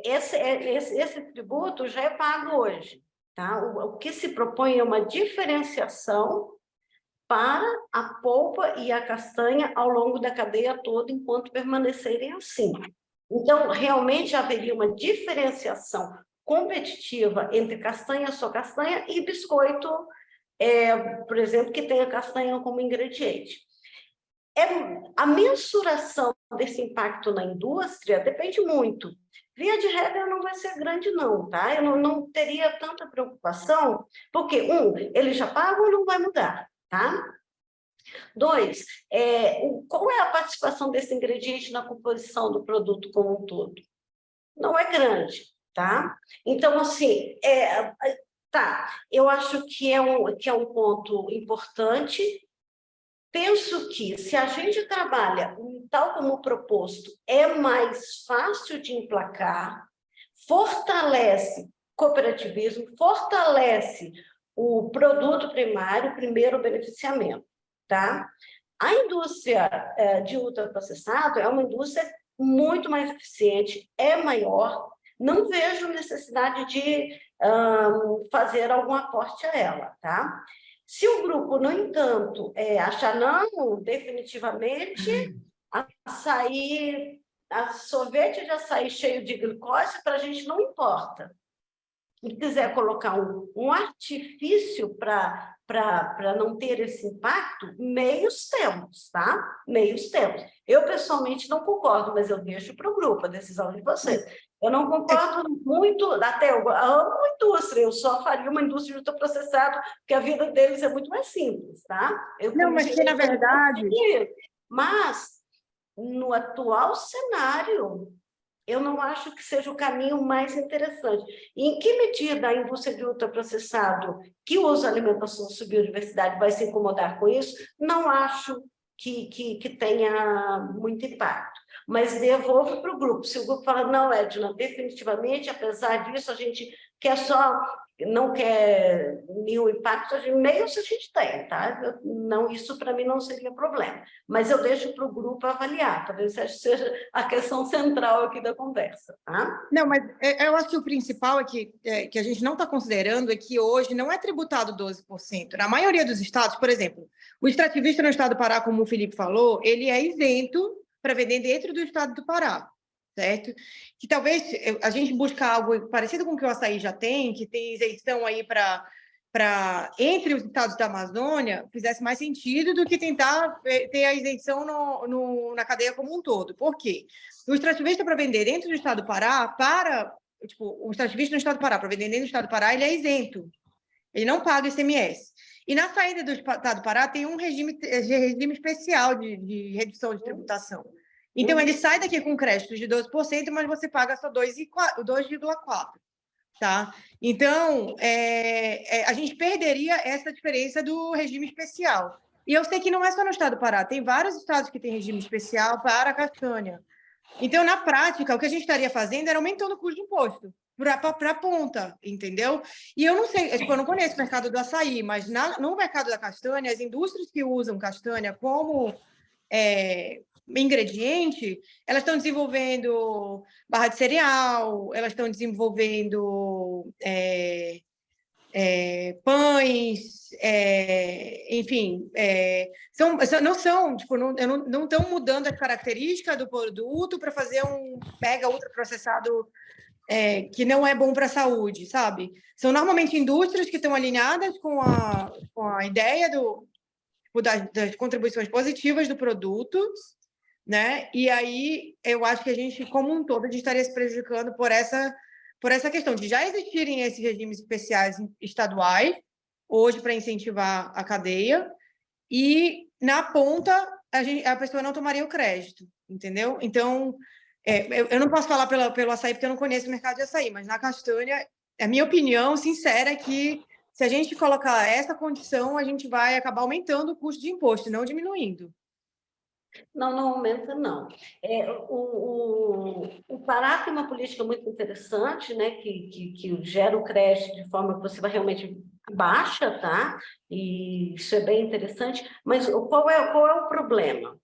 esse tributo já é pago hoje, tá? O que se propõe é uma diferenciação para a polpa e a castanha ao longo da cadeia toda, enquanto permanecerem assim. Então, realmente haveria uma diferenciação competitiva entre castanha, só castanha, e biscoito, por exemplo, que tem a castanha como ingrediente. A mensuração desse impacto na indústria depende muito. Via de regra, não vai ser grande, não, tá? Eu não teria tanta preocupação, porque, eles já pagam e não vai mudar, tá? 2, qual é a participação desse ingrediente na composição do produto como um todo? Não é grande, tá? Então, assim, eu acho que é um ponto importante. Penso que, se a gente trabalha tal como proposto, é mais fácil de emplacar, fortalece cooperativismo, fortalece o produto primário, primeiro beneficiamento, tá? A indústria de ultraprocessado é uma indústria muito mais eficiente, é maior, não vejo necessidade de fazer algum aporte a ela, tá? Se o grupo, no entanto, achar, não, definitivamente, sorvete de açaí cheio de glicose, para a gente não importa. Se quiser colocar um artifício para não ter esse impacto, meios temos, tá? Meios temos. Eu, pessoalmente, não concordo, mas eu deixo para o grupo a decisão de vocês. Eu não concordo muito, até eu amo a indústria, eu só faria uma indústria de ultraprocessado, porque a vida deles é muito mais simples, tá? Não, mas que, na verdade... Mas, no atual cenário, eu não acho que seja o caminho mais interessante. E em que medida a indústria de ultraprocessado, que usa alimentação sob biodiversidade, vai se incomodar com isso? Não acho que tenha muito impacto. Mas devolvo para o grupo. Se o grupo fala, não, Edna, definitivamente, apesar disso, a gente não quer nenhum impacto, meios a gente tem, tá? Isso para mim não seria problema. Mas eu deixo para o grupo avaliar, talvez seja a questão central aqui da conversa, tá? Não, mas eu acho que o principal que a gente não está considerando é que hoje não é tributado 12%. Na maioria dos estados, por exemplo, o extrativista no estado do Pará, como o Felipe falou, ele é isento para vender dentro do estado do Pará, certo? Que talvez a gente busque algo parecido com o que o açaí já tem, que tem isenção aí para entre os estados da Amazônia, fizesse mais sentido do que tentar ter a isenção na cadeia como um todo. Por quê? O extrativista para vender dentro do estado do Pará, o extrativista no estado do Pará, para vender dentro do estado do Pará, ele é isento. Ele não paga ICMS. E na saída do estado do Pará tem um regime especial de redução de tributação. Então, ele sai daqui com créditos de 12%, mas você paga só 2,4%. Tá? Então, a gente perderia essa diferença do regime especial. E eu sei que não é só no estado do Pará, tem vários estados que têm regime especial para a castanha. Então, na prática, o que a gente estaria fazendo era aumentando o custo de imposto para a ponta, entendeu? E eu não sei, eu não conheço o mercado do açaí, mas no mercado da castanha, as indústrias que usam castanha como ingrediente, elas estão desenvolvendo barra de cereal, elas estão desenvolvendo pães, enfim, não estão mudando as características do produto para fazer um mega ultraprocessado que não é bom para a saúde, sabe? São normalmente indústrias que estão alinhadas com a ideia das contribuições positivas do produto, né? E aí eu acho que a gente, como um todo, a gente estaria se prejudicando por essa questão de já existirem esses regimes especiais estaduais, hoje, para incentivar a cadeia, e, na ponta, a pessoa não tomaria o crédito, entendeu? Então, eu não posso falar pelo açaí, porque eu não conheço o mercado de açaí, mas na castanha, a minha opinião sincera é que, se a gente colocar essa condição, a gente vai acabar aumentando o custo de imposto, não diminuindo. Não aumenta, não. O Pará tem uma política muito interessante, né, que gera o crédito de forma que você vai realmente baixa, tá? E isso é bem interessante. Mas qual é o problema?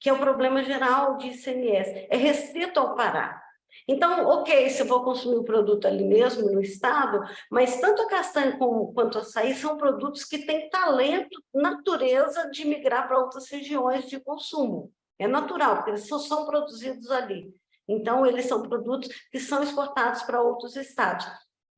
Que é o problema geral de ICMS. É restrito ao Pará. Então, ok, se eu vou consumir o produto ali mesmo, no estado, mas tanto a castanha quanto o açaí são produtos que têm talento, natureza de migrar para outras regiões de consumo. É natural, porque eles só são produzidos ali. Então, eles são produtos que são exportados para outros estados.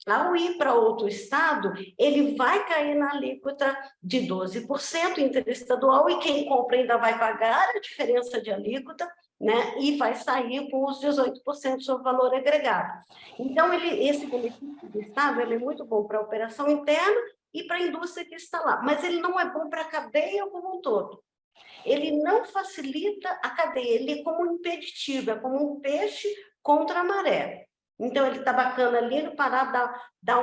Ao ir para outro estado, ele vai cair na alíquota de 12% interestadual e quem compra ainda vai pagar a diferença de alíquota, né? E vai sair com os 18% sobre o valor agregado. Então, esse benefício do Estado ele é muito bom para a operação interna e para a indústria que está lá. Mas ele não é bom para a cadeia como um todo. Ele não facilita a cadeia, ele é como um impeditivo, é como um peixe contra a maré. Então, ele está bacana ali no Pará, dá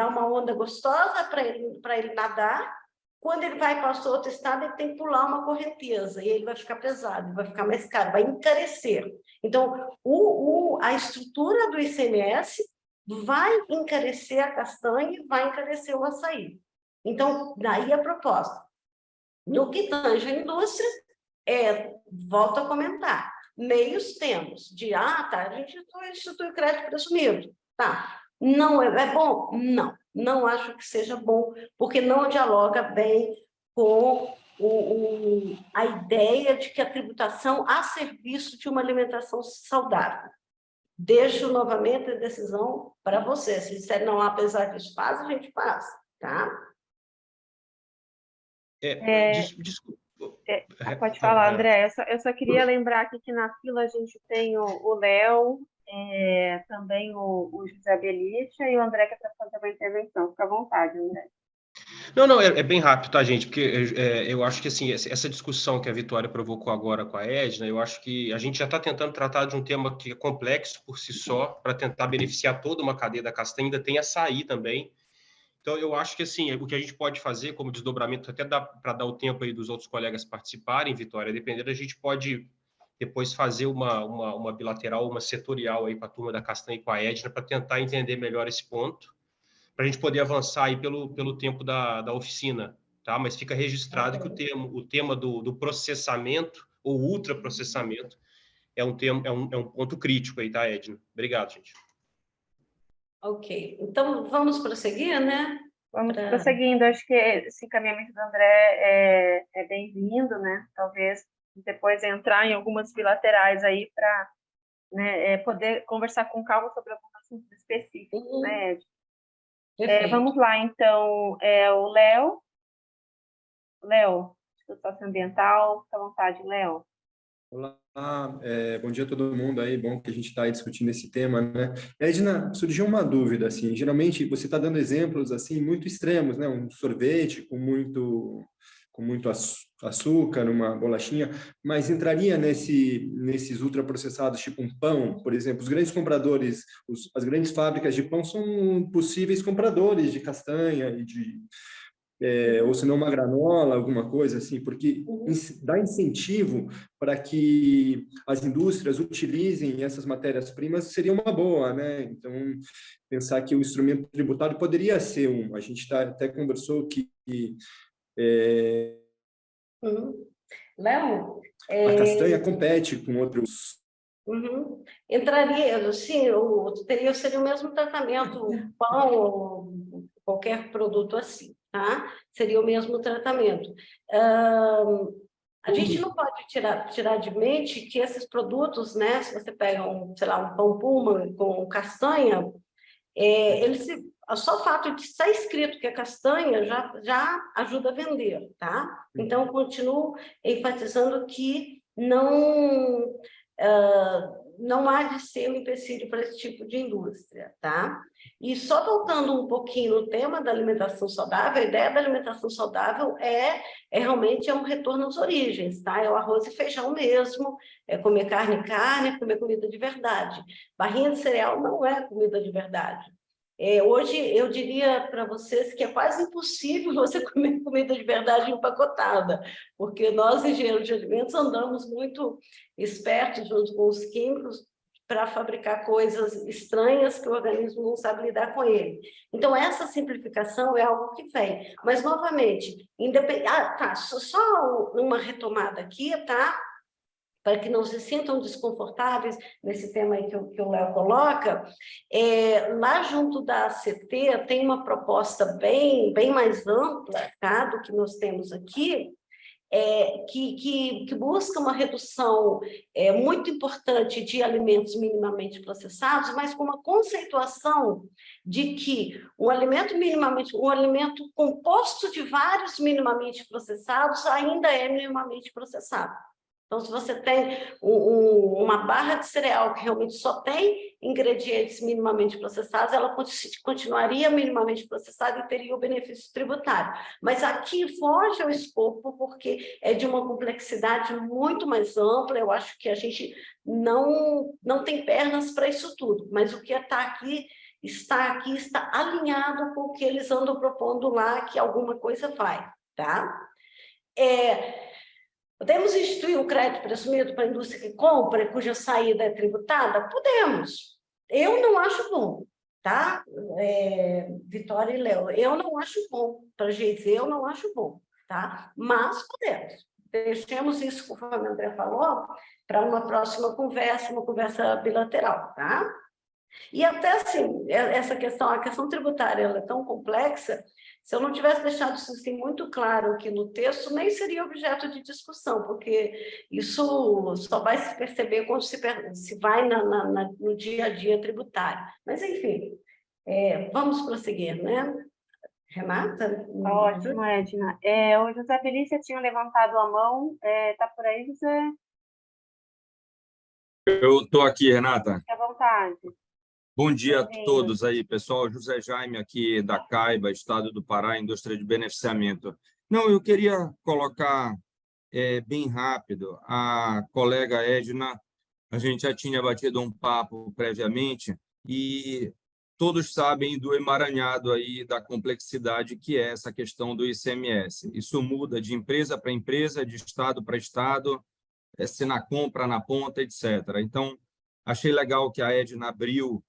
uma onda gostosa para ele nadar. Quando ele vai para o outro estado, ele tem que pular uma correnteza, e ele vai ficar pesado, vai ficar mais caro, vai encarecer. Então, a estrutura do ICMS vai encarecer a castanha e vai encarecer o açaí. Então, daí a proposta. No que tange a indústria, volto a comentar, meios temos de, a gente institui crédito presumido, tá? Não é bom? Não acho que seja bom, porque não dialoga bem com a ideia de que a tributação a serviço de uma alimentação saudável. Deixo novamente a decisão para você. Se disser não, apesar disso faz, a gente faz, tá? Desculpa. Pode falar, André. Eu só queria lembrar aqui que na fila a gente tem o Léo, também o José Beliche e o André que está fazendo uma intervenção. Fica à vontade, André. Não, é bem rápido, tá, gente? Porque eu acho que assim, essa discussão que a Vitória provocou agora com a Edna, eu acho que a gente já está tentando tratar de um tema que é complexo por si só, para tentar beneficiar toda uma cadeia da castanha, ainda tem açaí também. Então, eu acho que assim, o que a gente pode fazer como desdobramento, até para dar o tempo aí dos outros colegas participarem, Vitória, dependendo, a gente pode depois fazer uma bilateral, uma setorial aí para a turma da castanha e com a Edna, para tentar entender melhor esse ponto, para a gente poder avançar aí pelo tempo da oficina, tá? Mas fica registrado que o tema do processamento ou ultraprocessamento é um ponto crítico aí, tá, Edna? Obrigado, gente. Ok, então vamos prosseguir, né? Vamos prosseguindo, acho que esse encaminhamento do André é bem-vindo, né? Talvez depois entrar em algumas bilaterais aí para, né, poder conversar com calma sobre alguns assuntos específicos, né, Ed? Vamos lá, então, o Léo. Léo, Instituto Socioambiental, fica à vontade, Léo. Olá, bom dia a todo mundo aí, bom que a gente está aí discutindo esse tema, né? Edna, surgiu uma dúvida, assim, geralmente você está dando exemplos, assim, muito extremos, né? Um sorvete com muito açúcar, uma bolachinha, mas entraria nesses ultraprocessados, tipo um pão, por exemplo, os grandes compradores, as grandes fábricas de pão são possíveis compradores de castanha e ou se não uma granola, alguma coisa assim, porque dá incentivo para que as indústrias utilizem essas matérias-primas seria uma boa, né? Então, pensar que o instrumento tributário poderia ser a gente até conversou que Léo, a castanha compete com outros. Entraria, sim, seria o mesmo tratamento, pão ou qualquer produto assim, tá? Seria o mesmo tratamento. A gente não pode tirar de mente que esses produtos, né? Se você pega sei lá, um pão Puma com castanha, só o fato de estar escrito que é castanha já ajuda a vender, tá? Então, eu continuo enfatizando que não há de ser um empecilho para esse tipo de indústria, tá? E só voltando um pouquinho no tema da alimentação saudável, a ideia da alimentação saudável realmente um retorno às origens, tá? É o arroz e feijão mesmo, é comer carne, comer comida de verdade. Barrinha de cereal não é comida de verdade. Hoje, eu diria para vocês que é quase impossível você comer comida de verdade empacotada, porque nós, engenheiros de alimentos, andamos muito espertos junto com os químicos para fabricar coisas estranhas que o organismo não sabe lidar com ele. Então, essa simplificação é algo que vem. Mas, novamente, só uma retomada aqui, tá? Para que não se sintam desconfortáveis nesse tema aí que o Léo coloca, lá junto da ACT tem uma proposta bem mais ampla, tá, do que nós temos aqui, que busca uma redução muito importante de alimentos minimamente processados, mas com uma conceituação de que um alimento composto de vários minimamente processados ainda é minimamente processado. Então, se você tem uma barra de cereal que realmente só tem ingredientes minimamente processados, ela continuaria minimamente processada e teria o benefício tributário. Mas aqui foge ao escopo, porque é de uma complexidade muito mais ampla. Eu acho que a gente não tem pernas para isso tudo, mas o que está aqui está alinhado com o que eles andam propondo lá, que alguma coisa vai, tá? Podemos instituir um crédito presumido para a indústria que compra e cuja saída é tributada? Podemos. Eu não acho bom, tá? Vitória e Léo, eu não acho bom. Para a GIZ, eu não acho bom, tá? Mas podemos. Deixemos isso, conforme o André falou, para uma próxima conversa, uma conversa bilateral, tá? E até assim, essa questão, a questão tributária, ela é tão complexa, se eu não tivesse deixado isso assim, muito claro aqui no texto, nem seria objeto de discussão, porque isso só vai se perceber quando se vai no dia a dia tributário. Mas, enfim, vamos prosseguir, né? Renata? Ótimo, Edna. O José Felícia tinha levantado a mão. Tá por aí, José? Eu estou aqui, Renata. Fique à vontade. Bom dia a Bem-vindo. todos aí, pessoal. José Jaime aqui da CAIBA, Estado do Pará, Indústria de Beneficiamento. Não, eu queria colocar bem rápido. A colega Edna, a gente já tinha batido um papo previamente e todos sabem do emaranhado aí da complexidade que é essa questão do ICMS. Isso muda de empresa para empresa, de estado para estado, se na compra, na ponta, etc. Então, achei legal que a Edna abriu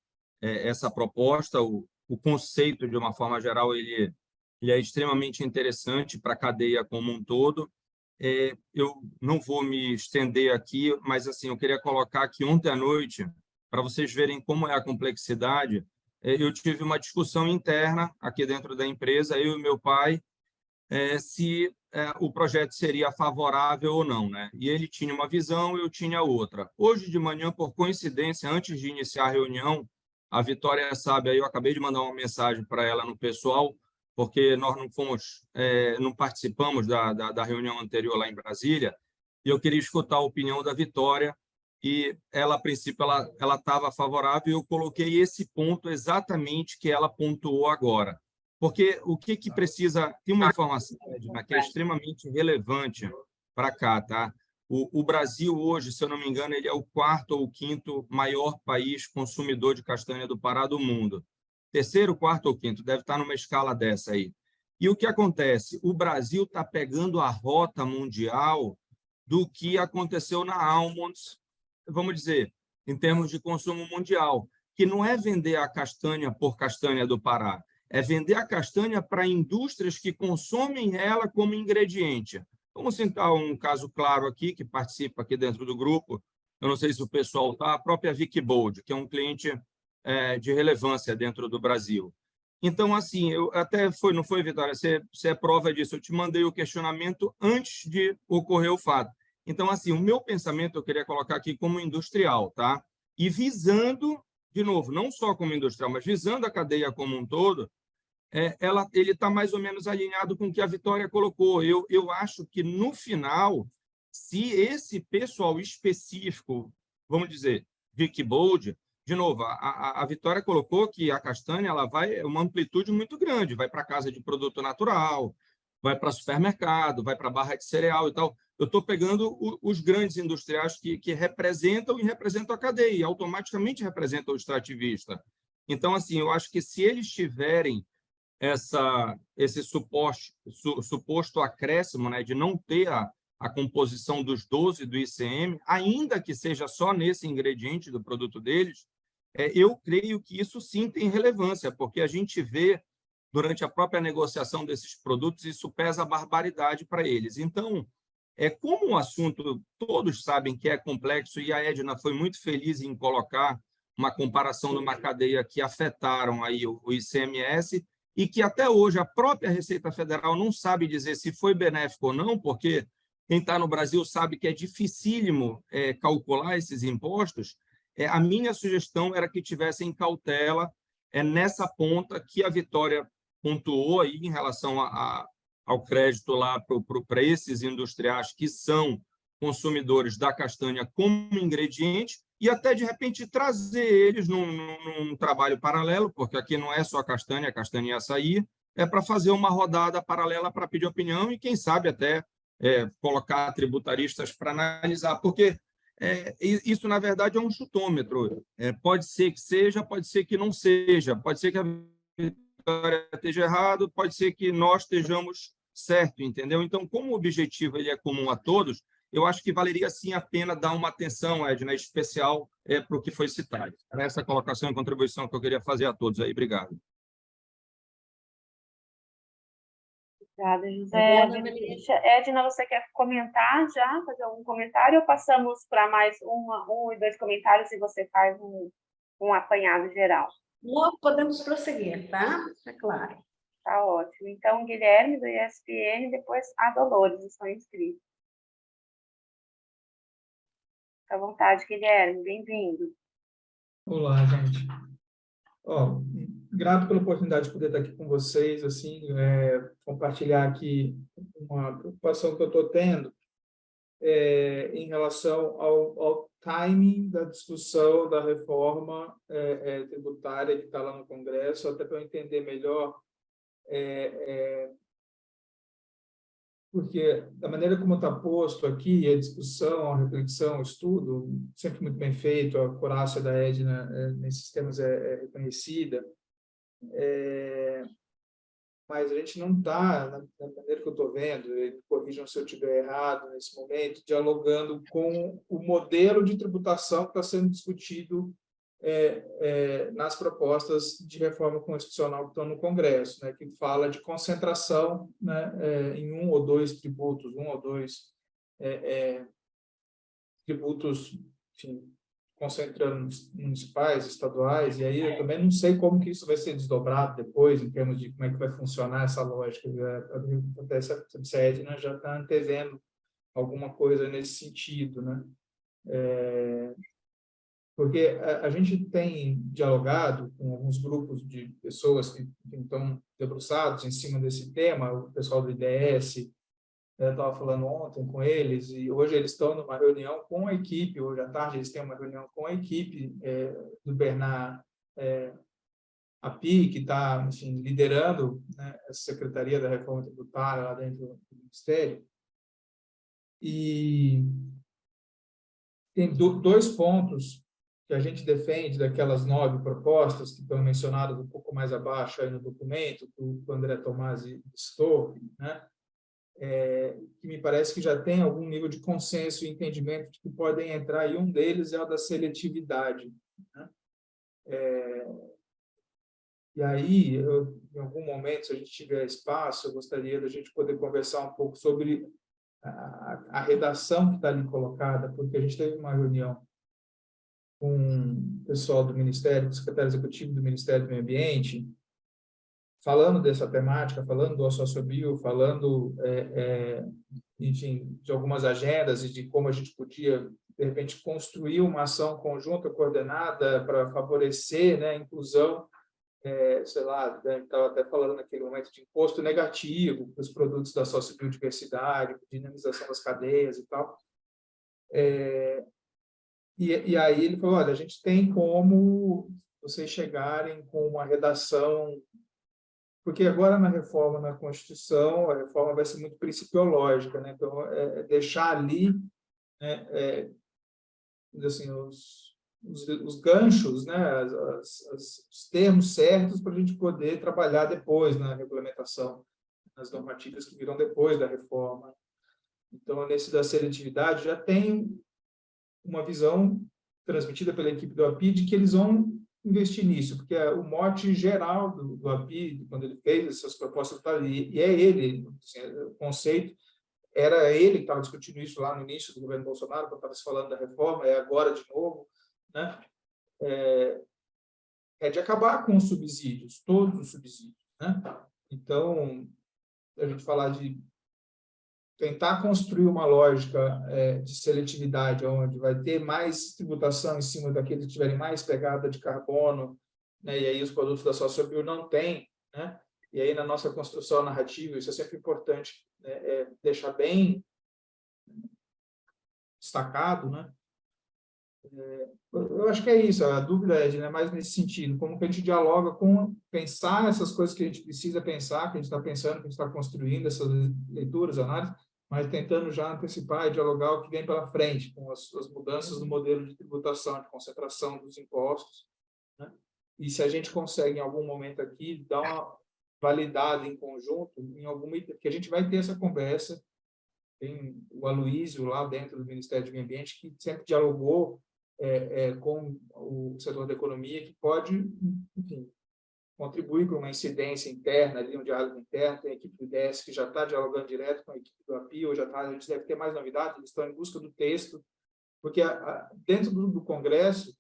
essa proposta. O conceito, de uma forma geral, ele é extremamente interessante para a cadeia como um todo. Eu não vou me estender aqui, mas assim, eu queria colocar que ontem à noite, para vocês verem como é a complexidade, eu tive uma discussão interna aqui dentro da empresa, eu e meu pai, se o projeto seria favorável ou não, né? E ele tinha uma visão, eu tinha outra. Hoje de manhã, por coincidência, antes de iniciar a reunião, a Vitória sabe, aí eu acabei de mandar uma mensagem para ela no pessoal, porque nós não participamos da reunião anterior lá em Brasília, e eu queria escutar a opinião da Vitória, e ela, a princípio, ela estava favorável, e eu coloquei esse ponto exatamente que ela pontuou agora. Porque o que precisa... Tem uma informação, Edna, que é extremamente relevante para cá, tá? O Brasil hoje, se eu não me engano, ele é o 4º ou 5º maior país consumidor de castanha do Pará do mundo. 3º, 4º ou 5º, deve estar numa escala dessa aí. E o que acontece? O Brasil está pegando a rota mundial do que aconteceu na Almonds, vamos dizer, em termos de consumo mundial, que não é vender a castanha por castanha do Pará, é vender a castanha para indústrias que consomem ela como ingrediente. Vamos citar um caso claro aqui, que participa aqui dentro do grupo, eu não sei se o pessoal está, a própria Wikibold, que é um cliente de relevância dentro do Brasil. Então, assim, não foi, Vitória? Você é prova disso. Eu te mandei o questionamento antes de ocorrer o fato. Então, assim, o meu pensamento eu queria colocar aqui como industrial, tá? E visando, de novo, não só como industrial, mas visando a cadeia como um todo, ele está mais ou menos alinhado com o que a Vitória colocou. Eu acho que, no final, se esse pessoal específico, vamos dizer, Wikibold, de novo, a Vitória colocou que a castanha ela vai uma amplitude muito grande, vai para a casa de produto natural, vai para supermercado, vai para barra de cereal e tal. Eu estou pegando os grandes industriais que representam a cadeia, e automaticamente representam o extrativista. Então, assim, eu acho que se eles tiverem esse suposto acréscimo, né, de não ter a composição dos 12 do ICM, ainda que seja só nesse ingrediente do produto deles, eu creio que isso sim tem relevância, porque a gente vê, durante a própria negociação desses produtos, isso pesa a barbaridade para eles. Então, como o assunto, todos sabem que é complexo, e a Edna foi muito feliz em colocar uma comparação numa cadeia que afetaram aí o ICMS, e que até hoje a própria Receita Federal não sabe dizer se foi benéfico ou não, porque quem está no Brasil sabe que é dificílimo calcular esses impostos. A minha sugestão era que tivessem cautela nessa ponta que a Vitória pontuou aí em relação ao crédito lá para esses industriais que são consumidores da castanha como ingrediente e até, de repente, trazer eles num trabalho paralelo, porque aqui não é só castanha e açaí, é para fazer uma rodada paralela para pedir opinião e, quem sabe, até colocar tributaristas para analisar, porque isso, na verdade, é um chutômetro. Pode ser que seja, pode ser que não seja, pode ser que a vitória esteja errado, pode ser que nós estejamos certo, entendeu? Então, como o objetivo ele é comum a todos, eu acho que valeria sim a pena dar uma atenção, Edna, especial para o que foi citado. Essa colocação e contribuição que eu queria fazer a todos aí. Obrigado. Obrigada, José. Edna, você quer comentar já, fazer algum comentário, ou passamos para mais um e dois comentários e você faz um apanhado geral? Não, podemos prosseguir, tá? É claro. Tá ótimo. Então, Guilherme, do ESPN, depois a Dolores, estão inscritos. Fica à vontade, Guilherme, bem-vindo. Olá, gente. Grato pela oportunidade de poder estar aqui com vocês, assim, compartilhar aqui uma preocupação que eu estou tendo em relação ao timing da discussão da reforma tributária que está lá no Congresso, até para eu entender melhor, porque da maneira como está posto aqui, a discussão, a reflexão, o estudo, sempre muito bem feito, a acurácia da Edna nesses temas é reconhecida, mas a gente não está, na maneira que eu estou vendo, corrijam se eu estiver errado nesse momento, dialogando com o modelo de tributação que está sendo discutido nas propostas de reforma constitucional que estão no Congresso, né, que fala de concentração, né, em um ou dois tributos, tributos, enfim, concentrando municipais, estaduais, e aí eu também não sei como que isso vai ser desdobrado depois, em termos de como é que vai funcionar essa lógica. Até se a Edna já está antevendo alguma coisa nesse sentido, né? Porque a gente tem dialogado com alguns grupos de pessoas que estão debruçados em cima desse tema, o pessoal do IDS, eu estava falando ontem com eles, e hoje eles estão numa reunião com a equipe, hoje à tarde eles têm uma reunião com a equipe do Bernard Api, que está, enfim, liderando, né, essa Secretaria da Reforma Tributária lá dentro do Ministério. E tem dois pontos que a gente defende daquelas 9 propostas que estão mencionadas um pouco mais abaixo aí no documento, que o André Tomasi listou, né? Que me parece que já tem algum nível de consenso e entendimento de que podem entrar, e um deles é o da seletividade, né? E aí, em algum momento, se a gente tiver espaço, eu gostaria da gente poder conversar um pouco sobre a redação que está ali colocada, porque a gente teve uma reunião com o pessoal do Ministério, o secretário executivo do Ministério do Meio Ambiente, falando dessa temática, falando do Associabil, falando, enfim, de algumas agendas e de como a gente podia, de repente, construir uma ação conjunta, coordenada, para favorecer, né, a inclusão, sei lá, a gente estava até falando naquele momento de imposto negativo para os produtos da sociobiodiversidade, dinamização das cadeias e tal. E aí ele falou, olha, a gente tem como vocês chegarem com uma redação, porque agora na reforma na Constituição, a reforma vai ser muito principiológica, né? Então, deixar ali, né, assim, os ganchos, né, os termos certos para a gente poder trabalhar depois na regulamentação, nas normativas que virão depois da reforma. Então, nesse da seletividade, já tem uma visão transmitida pela equipe do API de que eles vão investir nisso, porque o mote geral do API, quando ele fez essas propostas, está ali, e é ele, assim, o conceito, era ele que estava discutindo isso lá no início do governo Bolsonaro, quando estava se falando da reforma, agora de novo, né? De acabar com os subsídios, todos os subsídios, né? Então, a gente falar de tentar construir uma lógica de seletividade, onde vai ter mais tributação em cima daqueles que tiverem mais pegada de carbono, né? E aí os produtos da Sociobil não têm, né? E aí na nossa construção narrativa, isso é sempre importante, né? Deixar bem destacado, né? Eu acho que é isso, a dúvida é mais nesse sentido, como que a gente dialoga com pensar essas coisas que a gente precisa pensar, que a gente está pensando, que a gente está construindo essas leituras, análises, mas tentando já antecipar e dialogar o que vem pela frente, com as mudanças no modelo de tributação, de concentração dos impostos, né? E se a gente consegue, em algum momento aqui, dar uma validada em conjunto, em alguma, que a gente vai ter essa conversa. Tem o Aloysio lá dentro do Ministério do Meio Ambiente, que sempre dialogou com o setor da economia, que pode, enfim, contribuir para uma incidência interna, ali, um diálogo interno. Tem a equipe do IDES que já está dialogando direto com a equipe do API, ou já está, a gente deve ter mais novidades, eles estão em busca do texto, porque dentro do Congresso,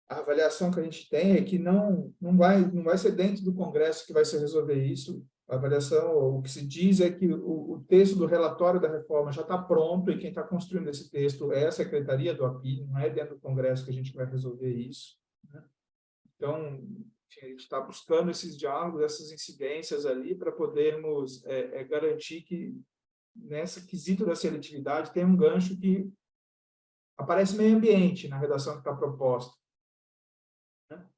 a avaliação que a gente tem é que não vai ser dentro do Congresso que vai se resolver isso. A avaliação, o que se diz é que o texto do relatório da reforma já está pronto, e quem está construindo esse texto é a Secretaria do API, não é dentro do Congresso que a gente vai resolver isso, né? Então, enfim, a gente está buscando esses diálogos, essas incidências ali, para podermos garantir que, nessa quesito da seletividade, tem um gancho que aparece meio ambiente na redação que está proposta, né?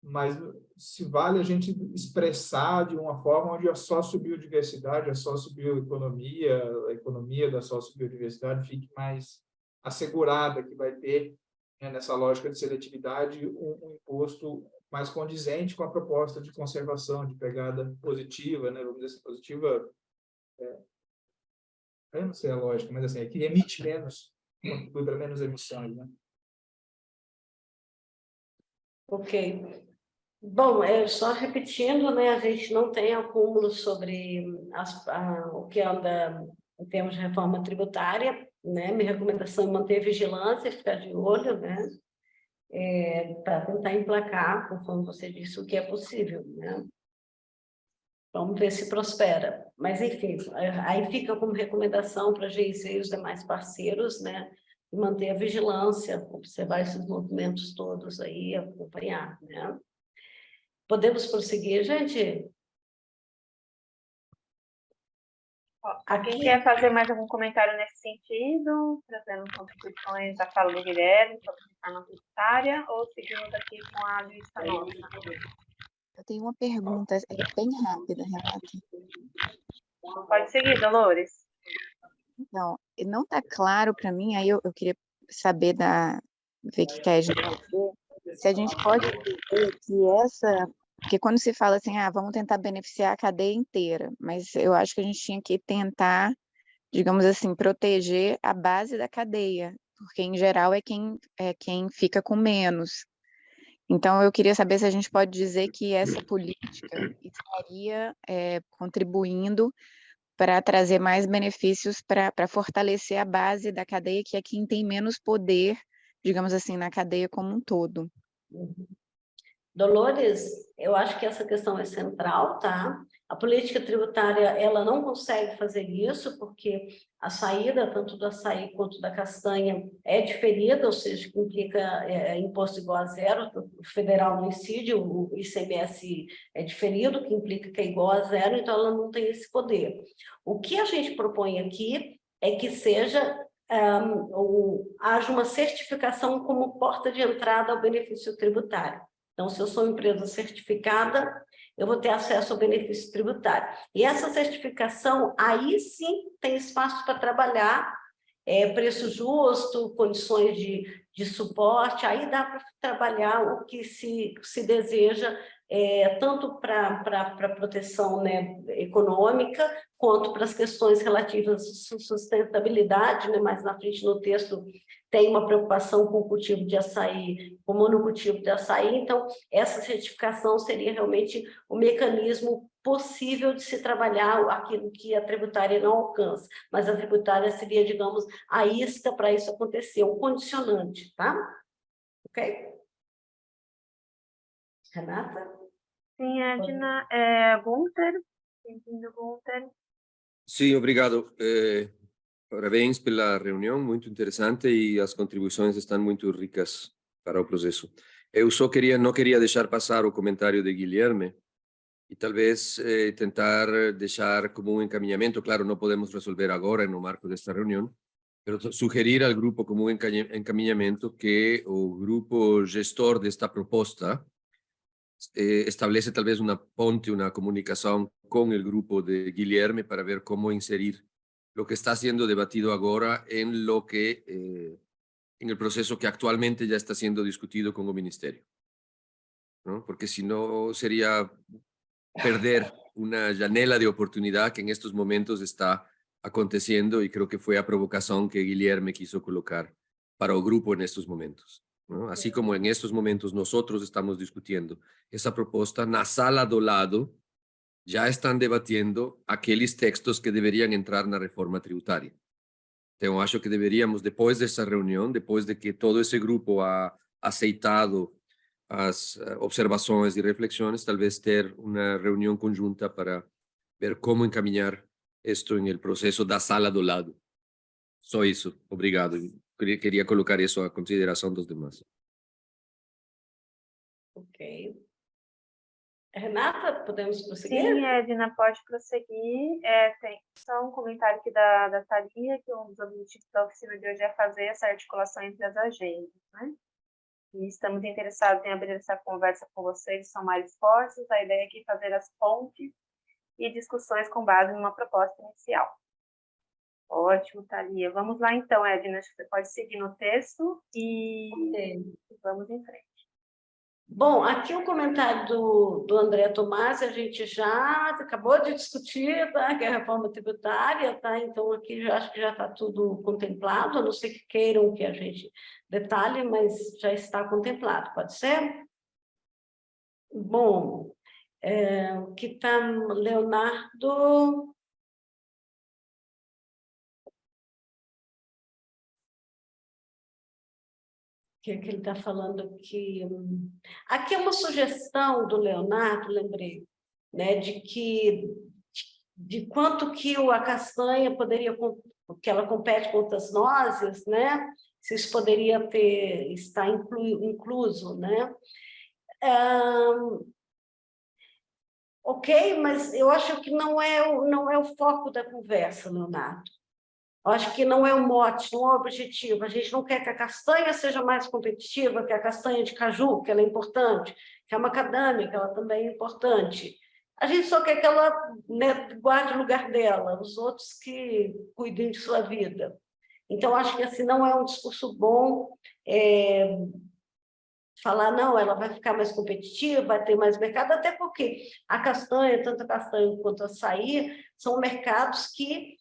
Mas se vale a gente expressar de uma forma onde a sociobiodiversidade, a sociobioeconomia, a economia da sociobiodiversidade fique mais assegurada, que vai ter, né, nessa lógica de seletividade, um imposto mais condizente com a proposta de conservação, de pegada positiva, né, vamos dizer assim, positiva, eu não sei a lógica, mas assim, é que emite menos, contribui para menos emissões, né? Ok. Bom, só repetindo, né, a gente não tem acúmulo sobre o que anda em termos de reforma tributária, né? Minha recomendação é manter vigilância, ficar de olho, né, para tentar emplacar, conforme você disse, o que é possível, né? Vamos ver se prospera. Mas, enfim, aí fica como recomendação para a GIC e os demais parceiros, né, manter a vigilância, observar esses movimentos todos aí, acompanhar, né? Podemos prosseguir, gente? Alguém quer fazer mais algum comentário nesse sentido, trazendo contribuições à fala do Guilherme sobre a reforma tributária, ou seguimos aqui com a lista nossa? Eu tenho uma pergunta bem rápida, Renata. Pode seguir, Dolores. Então, não está claro para mim, aí eu queria saber ver o que a Edna vai dizer, se a gente pode dizer que porque quando se fala assim, vamos tentar beneficiar a cadeia inteira, mas eu acho que a gente tinha que tentar, digamos assim, proteger a base da cadeia, porque em geral é quem fica com menos. Então, eu queria saber se a gente pode dizer que essa política estaria contribuindo para trazer mais benefícios para fortalecer a base da cadeia, que é quem tem menos poder, digamos assim, na cadeia como um todo. Dolores, eu acho que essa questão é central, tá? A política tributária, ela não consegue fazer isso, porque a saída, tanto do açaí quanto da castanha, é diferida, ou seja, que implica imposto igual a zero, o federal não incide, o ICMS é diferido, que implica que é igual a zero, então ela não tem esse poder. O que a gente propõe aqui é que haja uma certificação como porta de entrada ao benefício tributário. Então, se eu sou empresa certificada, eu vou ter acesso ao benefício tributário. E essa certificação, aí sim, tem espaço para trabalhar, preço justo, condições de suporte, aí dá para trabalhar o que se deseja, tanto para a proteção, né, econômica, quanto para as questões relativas à sustentabilidade, né, mais na frente no texto tem uma preocupação com o cultivo de açaí, com o monocultivo de açaí, então essa certificação seria realmente o mecanismo possível de se trabalhar aquilo que a tributária não alcança, mas a tributária seria, digamos, a isca para isso acontecer, um condicionante, tá? Ok? Renata? Sim, Edna. Gunther? Bem-vindo, Gunther. Sim, obrigado. Parabéns pela reunião, muito interessante, e as contribuições estão muito ricas para o processo. Eu só não queria deixar passar o comentário de Guilherme e talvez tentar deixar como um encaminhamento. Claro, não podemos resolver agora no marco desta reunião, pero sugerir al grupo como un encaminamiento que el grupo gestor de esta propuesta establece tal vez una ponte, una comunicación con el grupo de Guilherme para ver cómo inserir lo que está siendo debatido ahora en lo que en el proceso que actualmente ya está siendo discutido con el ministerio, ¿no? Porque si no sería perder una janela de oportunidad que en estos momentos está aconteciendo, y creo que fue a provocación que Guilherme quiso colocar para el grupo en estos momentos, ¿no? Así como en estos momentos nosotros estamos discutiendo esa propuesta, na sala do lado ya están debatiendo aquellos textos que deberían entrar en la reforma tributaria. Então, acho que deveríamos, depois dessa reunião, depois de que todo esse grupo ha aceitado as observações e reflexões, talvez ter uma reunião conjunta para ver como encaminhar isto no processo da sala do lado. Só isso. Obrigado. Queria colocar isso à consideração dos demais. Ok. Renata, podemos prosseguir? Sim, Edna, pode prosseguir. Tem só um comentário aqui da Thalia, que um dos objetivos da oficina de hoje é fazer essa articulação entre as agendas, né? E estamos interessados em abrir essa conversa com vocês, são mais esforços. A ideia aqui é fazer as pontes e discussões com base numa proposta inicial. Ótimo, Thalia. Vamos lá, então, Edna, acho que você pode seguir no texto e vamos em frente. Bom, aqui o comentário do André Tomás, a gente já acabou de discutir, tá? Que é a reforma tributária, tá? Então aqui já acho que já está tudo contemplado, a não ser que queiram que a gente detalhe, mas já está contemplado, pode ser? Bom, aqui está Leonardo... que ele está falando aqui. Aqui é uma sugestão do Leonardo, lembrei, né, de quanto que a castanha poderia, que ela compete com outras nozes, né? Se isso poderia estar incluso, né? Ok, mas eu acho que não é o foco da conversa, Leonardo. Eu acho que não é o mote, não é o objetivo. A gente não quer que a castanha seja mais competitiva que a castanha de caju, que ela é importante, que a macadâmia, que ela também é importante. A gente só quer que ela, né, guarde o lugar dela, os outros que cuidem de sua vida. Então, acho que assim não é um discurso bom falar, não, ela vai ficar mais competitiva, vai ter mais mercado, até porque a castanha, tanto a castanha quanto a açaí, são mercados que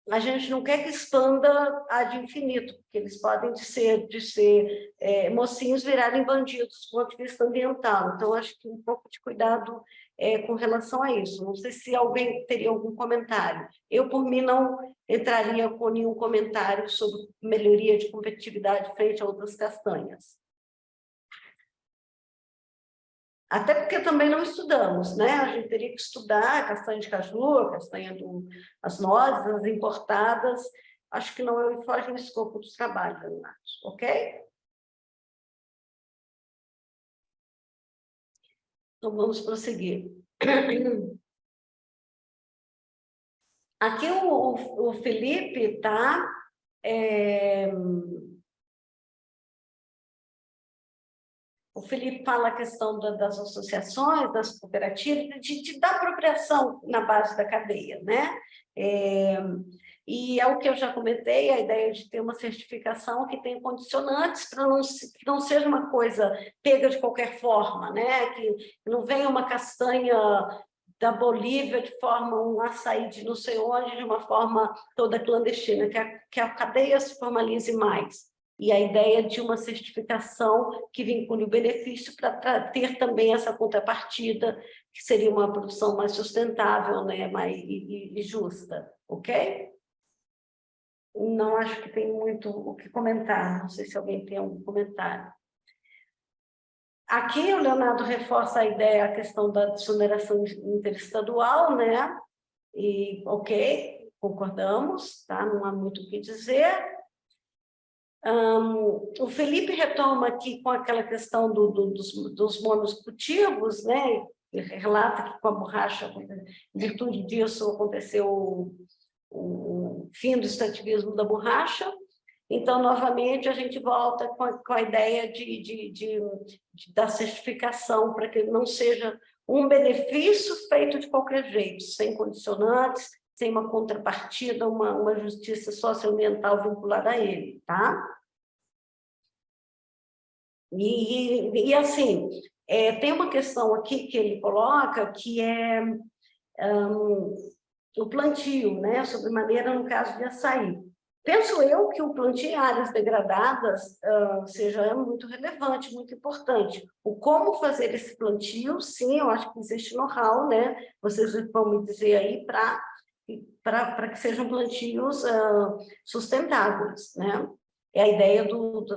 a gente não quer que expanda ad infinito, porque eles podem de ser mocinhos virarem bandidos do ponto de vista ambiental. Então, acho que um pouco de cuidado com relação a isso. Não sei se alguém teria algum comentário. Eu, por mim, não entraria com nenhum comentário sobre melhoria de competitividade frente a outras castanhas. Até porque também não estudamos, né? A gente teria que estudar a castanha de caju, a castanha as nozes, as importadas. Acho que não foge no escopo do trabalho, Leonardo, ok? Então, vamos prosseguir. Aqui o Felipe está... O Felipe fala a questão das associações, das cooperativas, da apropriação na base da cadeia, né? E é o que eu já comentei, a ideia de ter uma certificação que tenha condicionantes para que não seja uma coisa pega de qualquer forma, né? Que não venha uma castanha da Bolívia de forma um açaí de não sei onde, de uma forma toda clandestina, que a cadeia se formalize mais. E a ideia de uma certificação que vincule o benefício para ter também essa contrapartida, que seria uma produção mais sustentável, né, e justa, ok? Não acho que tem muito o que comentar, não sei se alguém tem algum comentário. Aqui o Leonardo reforça a ideia, a questão da desoneração interestadual, né? E, ok, concordamos, tá? Não há muito o que dizer. O Felipe retoma aqui com aquela questão dos monocultivos, né? Ele relata que com a borracha, em virtude disso, aconteceu o fim do extrativismo da borracha. Então, novamente, a gente volta com a ideia da certificação, para que não seja um benefício feito de qualquer jeito, sem condicionantes, sem uma contrapartida, uma justiça socioambiental vinculada a ele, tá? E assim, tem uma questão aqui que ele coloca, que é o plantio, né? Sobremaneira no caso de açaí. Penso eu que o plantio em áreas degradadas seja muito relevante, muito importante. O como fazer esse plantio, sim, eu acho que existe know-how, né? Vocês vão me dizer aí para que sejam plantios sustentáveis, né? E a ideia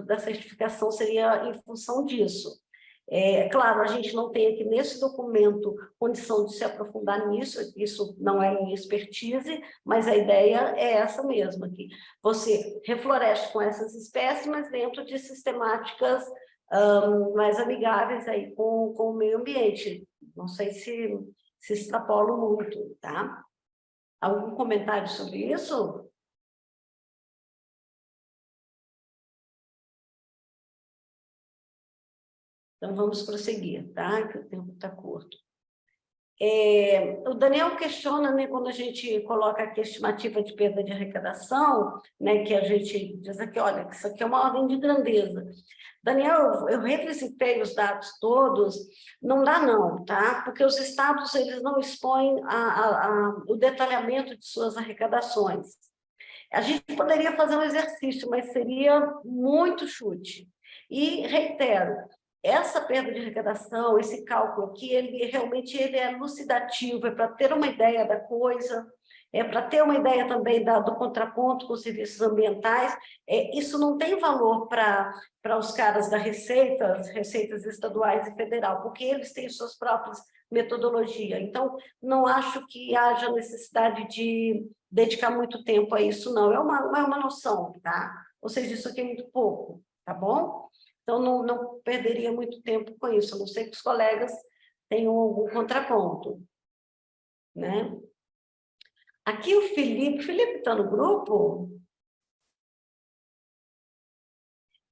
da certificação seria em função disso. Claro, a gente não tem aqui nesse documento condição de se aprofundar nisso, isso não é minha expertise, mas a ideia é essa mesma, que você refloreste com essas espécies, mas dentro de sistemáticas mais amigáveis aí com o meio ambiente. Não sei se extrapolo muito, tá? Algum comentário sobre isso? Então, vamos prosseguir, tá? Que o tempo está curto. O Daniel questiona, né, quando a gente coloca aqui a estimativa de perda de arrecadação, né, que a gente diz aqui, olha, que isso aqui é uma ordem de grandeza. Daniel, eu revisitei os dados todos, não dá não, tá? Porque os estados, eles não expõem o detalhamento de suas arrecadações. A gente poderia fazer um exercício, mas seria muito chute. E, reitero, essa perda de arrecadação, esse cálculo aqui, ele realmente é elucidativo, é para ter uma ideia da coisa, é para ter uma ideia também do contraponto com os serviços ambientais. Isso não tem valor para os caras da receitas estaduais e federal, porque eles têm suas próprias metodologias. Então, não acho que haja necessidade de dedicar muito tempo a isso, não. É uma noção, tá? Ou seja, isso aqui é muito pouco, tá bom? Então, não perderia muito tempo com isso, a não ser que os colegas tenham algum contraponto, né? Aqui o Felipe está no grupo?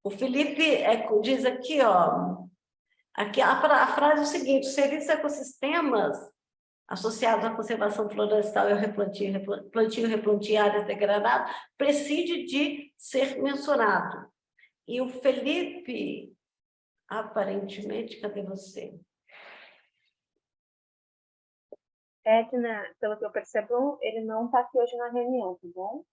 O Felipe diz aqui, ó, aqui a frase é o seguinte: os serviços ecossistemas associados à conservação florestal e ao plantio e replantio em áreas degradadas prescinde de ser mensurado. E o Felipe, aparentemente, cadê você? Edna, pelo que eu percebo, ele não está aqui hoje na reunião, tá bom?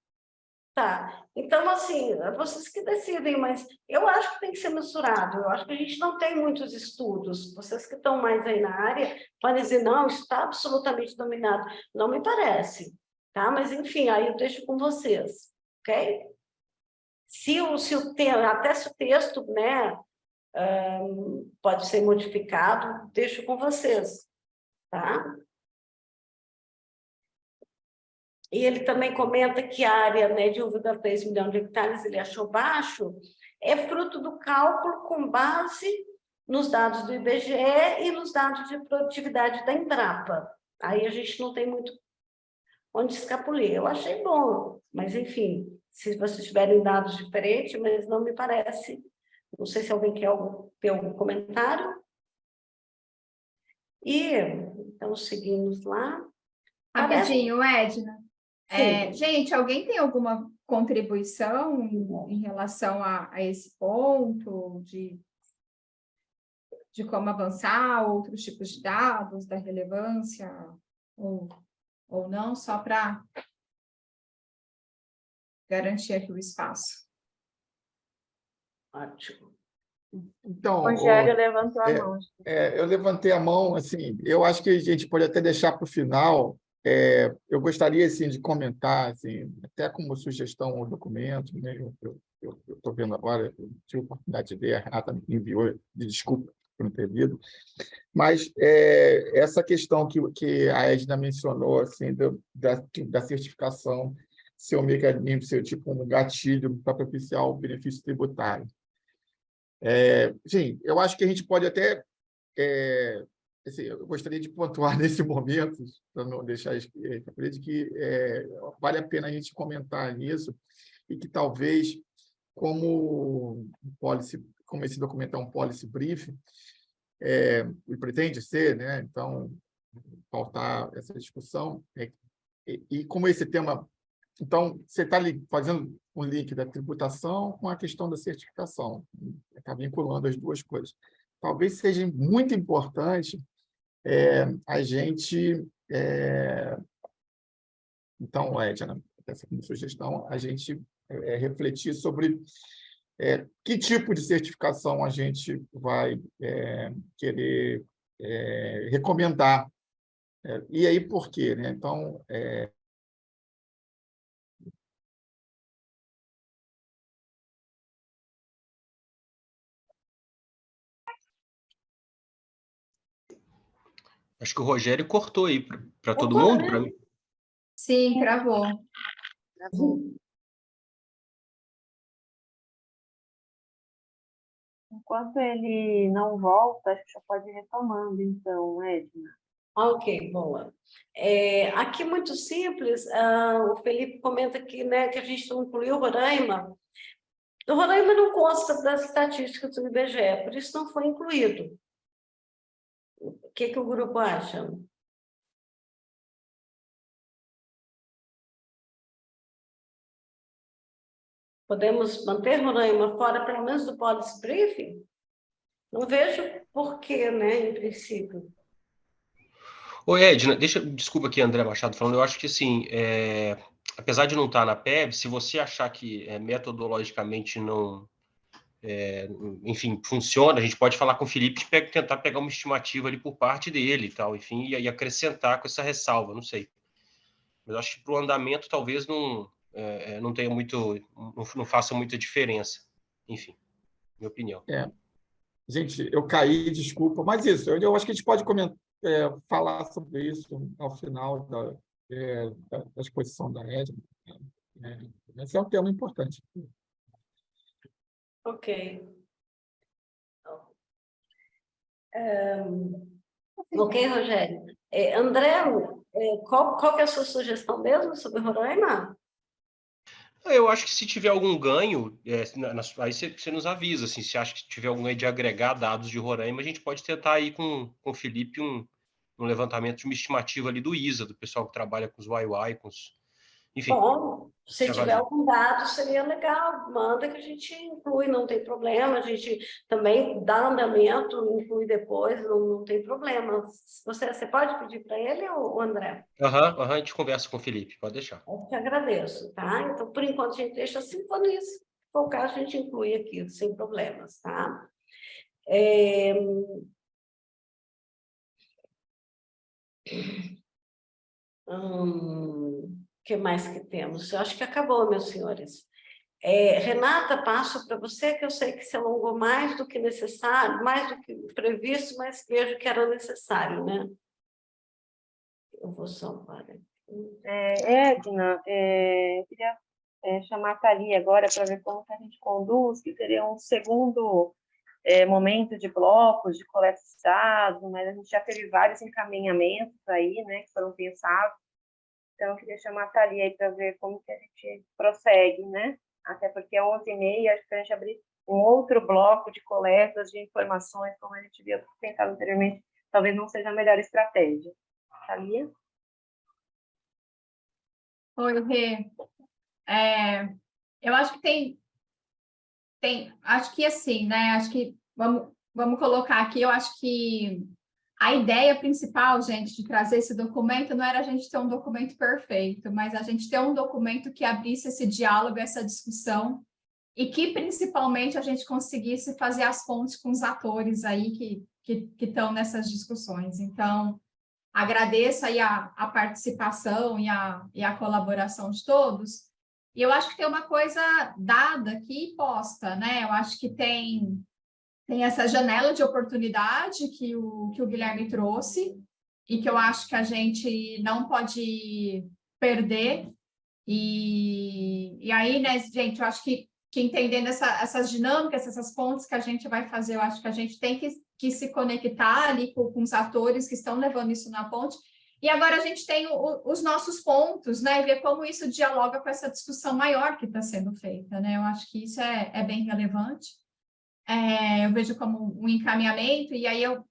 Tá. Então, assim, vocês que decidem, mas eu acho que tem que ser mensurado. Eu acho que a gente não tem muitos estudos. Vocês que estão mais aí na área podem dizer, não, isso está absolutamente dominado. Não me parece, tá? Mas, enfim, aí eu deixo com vocês, ok? Até se o texto, né, pode ser modificado, deixo com vocês, tá? E ele também comenta que a área, né, de 1,3 milhão de hectares ele achou baixo, é fruto do cálculo com base nos dados do IBGE e nos dados de produtividade da Embrapa. Aí a gente não tem muito onde escapulir. Eu achei bom, mas enfim, se vocês tiverem dados diferentes, mas não me parece. Não sei se alguém quer ter algum comentário. E, então, seguimos lá. Rapidinho, Edna. Gente, alguém tem alguma contribuição em relação a esse ponto de como avançar, outros tipos de dados, da relevância, ou não, só para garantir aqui o espaço? Ótimo. Então, O Rogério levantou a mão. eu levantei a mão, assim, eu acho que a gente pode até deixar para o final. Eu gostaria, assim, de comentar, assim, até como sugestão ao documento, né? Eu estou vendo agora, eu tive a oportunidade de ver, a Renata me enviou, desculpa por não ter lido, mas essa questão que a Edna mencionou, assim, da certificação ser um mecanismo, ser tipo um gatilho para propiciar o benefício tributário. Sim, eu acho que a gente pode até... assim, eu gostaria de pontuar nesse momento, para não deixar de que vale a pena a gente comentar nisso, e que talvez como esse documento é um policy briefing, e pretende ser, né? Então, faltar essa discussão, e como esse tema... Então, você está fazendo um link da tributação com a questão da certificação, está vinculando as duas coisas. Talvez seja muito importante a gente... Então, Edna, essa como sugestão, a gente refletir sobre que tipo de certificação a gente vai querer recomendar. E aí, por quê? Né? Então, Acho que o Rogério cortou aí para todo mundo. Pra mim. Sim, travou. Enquanto ele não volta, a gente já pode ir retomando, então, Edna. Ok, boa. Aqui, muito simples, o Felipe comenta aqui, né, que a gente não incluiu Roraima. O Roraima não consta das estatísticas do IBGE, por isso não foi incluído. O que o grupo acha? Podemos manter Roraima fora, pelo menos, do policy briefing? Não vejo porquê, né, em princípio. Ô, Edna, desculpa aqui, André Machado falando, eu acho que, assim, apesar de não estar na PEB, se você achar que metodologicamente não, enfim, funciona, a gente pode falar com o Felipe e tentar pegar uma estimativa ali por parte dele e tal, enfim, e acrescentar com essa ressalva, não sei. Mas eu acho que para o andamento talvez não tenha muito, não faça muita diferença. Enfim, minha opinião. Gente, eu caí, desculpa, mas isso, eu acho que a gente pode falar sobre isso ao final da exposição da Edna. Esse é um tema importante. Ok. Ok, Rogério. André, qual que é a sua sugestão mesmo sobre Roraima? Eu acho que se tiver algum ganho, aí você nos avisa, assim, se acha que tiver algum ganho de agregar dados de Roraima, a gente pode tentar aí com o Felipe um levantamento de uma estimativa ali do ISA, do pessoal que trabalha com os YY, enfim. Bom, se tiver algum dado, seria legal, manda que a gente inclui, não tem problema, a gente também dá andamento, inclui depois, não tem problema. Você pode pedir para ele, ou André? A gente conversa com o Felipe, pode deixar. Eu te agradeço, tá? Então, por enquanto, a gente deixa assim, quando isso, se for o caso, a gente inclui aqui, sem problemas, tá? Que mais que temos? Eu acho que acabou, meus senhores. Renata, passo para você, que eu sei que se alongou mais do que necessário, mais do que previsto, mas vejo que era necessário, né? Eu vou só para... Edna, eu queria chamar a Thalia agora para ver como que a gente conduz, que seria um segundo momento de blocos, de coleta de dados, mas a gente já teve vários encaminhamentos aí, né, que foram pensados. Então, eu queria chamar a Thalia aí para ver como que a gente prossegue, né? Até porque é 11h30, acho que a gente abrir um outro bloco de coletas de informações, como a gente havia pensado anteriormente, talvez não seja a melhor estratégia. Thalia? Oi, Rê. Eu acho que acho que assim, né? Acho que vamos colocar aqui, eu acho que a ideia principal, gente, de trazer esse documento não era a gente ter um documento perfeito, mas a gente ter um documento que abrisse esse diálogo, essa discussão, e que principalmente a gente conseguisse fazer as pontes com os atores aí que estão nessas discussões. Então, agradeço aí a participação e a colaboração de todos. E eu acho que tem uma coisa dada aqui e posta, né? Eu acho que tem essa janela de oportunidade que o Guilherme trouxe e que eu acho que a gente não pode perder. E aí, né, gente, eu acho que entendendo essas dinâmicas, essas pontes que a gente vai fazer, eu acho que a gente tem que se conectar ali com os atores que estão levando isso na ponte E agora a gente tem os nossos pontos, né? E ver como isso dialoga com essa discussão maior que está sendo feita, né? Eu acho que isso é bem relevante. Eu vejo como um encaminhamento, e aí eu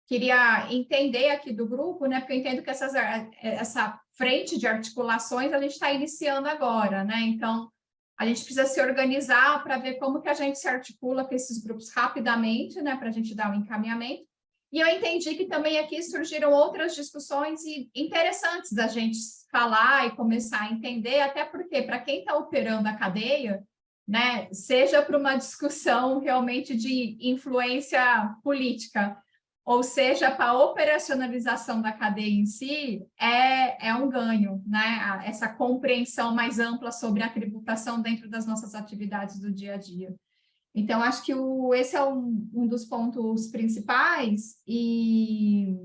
queria entender aqui do grupo, né? Porque eu entendo que essa frente de articulações a gente está iniciando agora, né? Então, a gente precisa se organizar para ver como que a gente se articula com esses grupos rapidamente, né? Para a gente dar um encaminhamento. E eu entendi que também aqui surgiram outras discussões interessantes da gente falar e começar a entender, até porque, para quem está operando a cadeia, né, seja para uma discussão realmente de influência política, ou seja, para a operacionalização da cadeia em si, é um ganho, né? Essa compreensão mais ampla sobre a tributação dentro das nossas atividades do dia a dia. Então, acho que esse é um dos pontos principais, e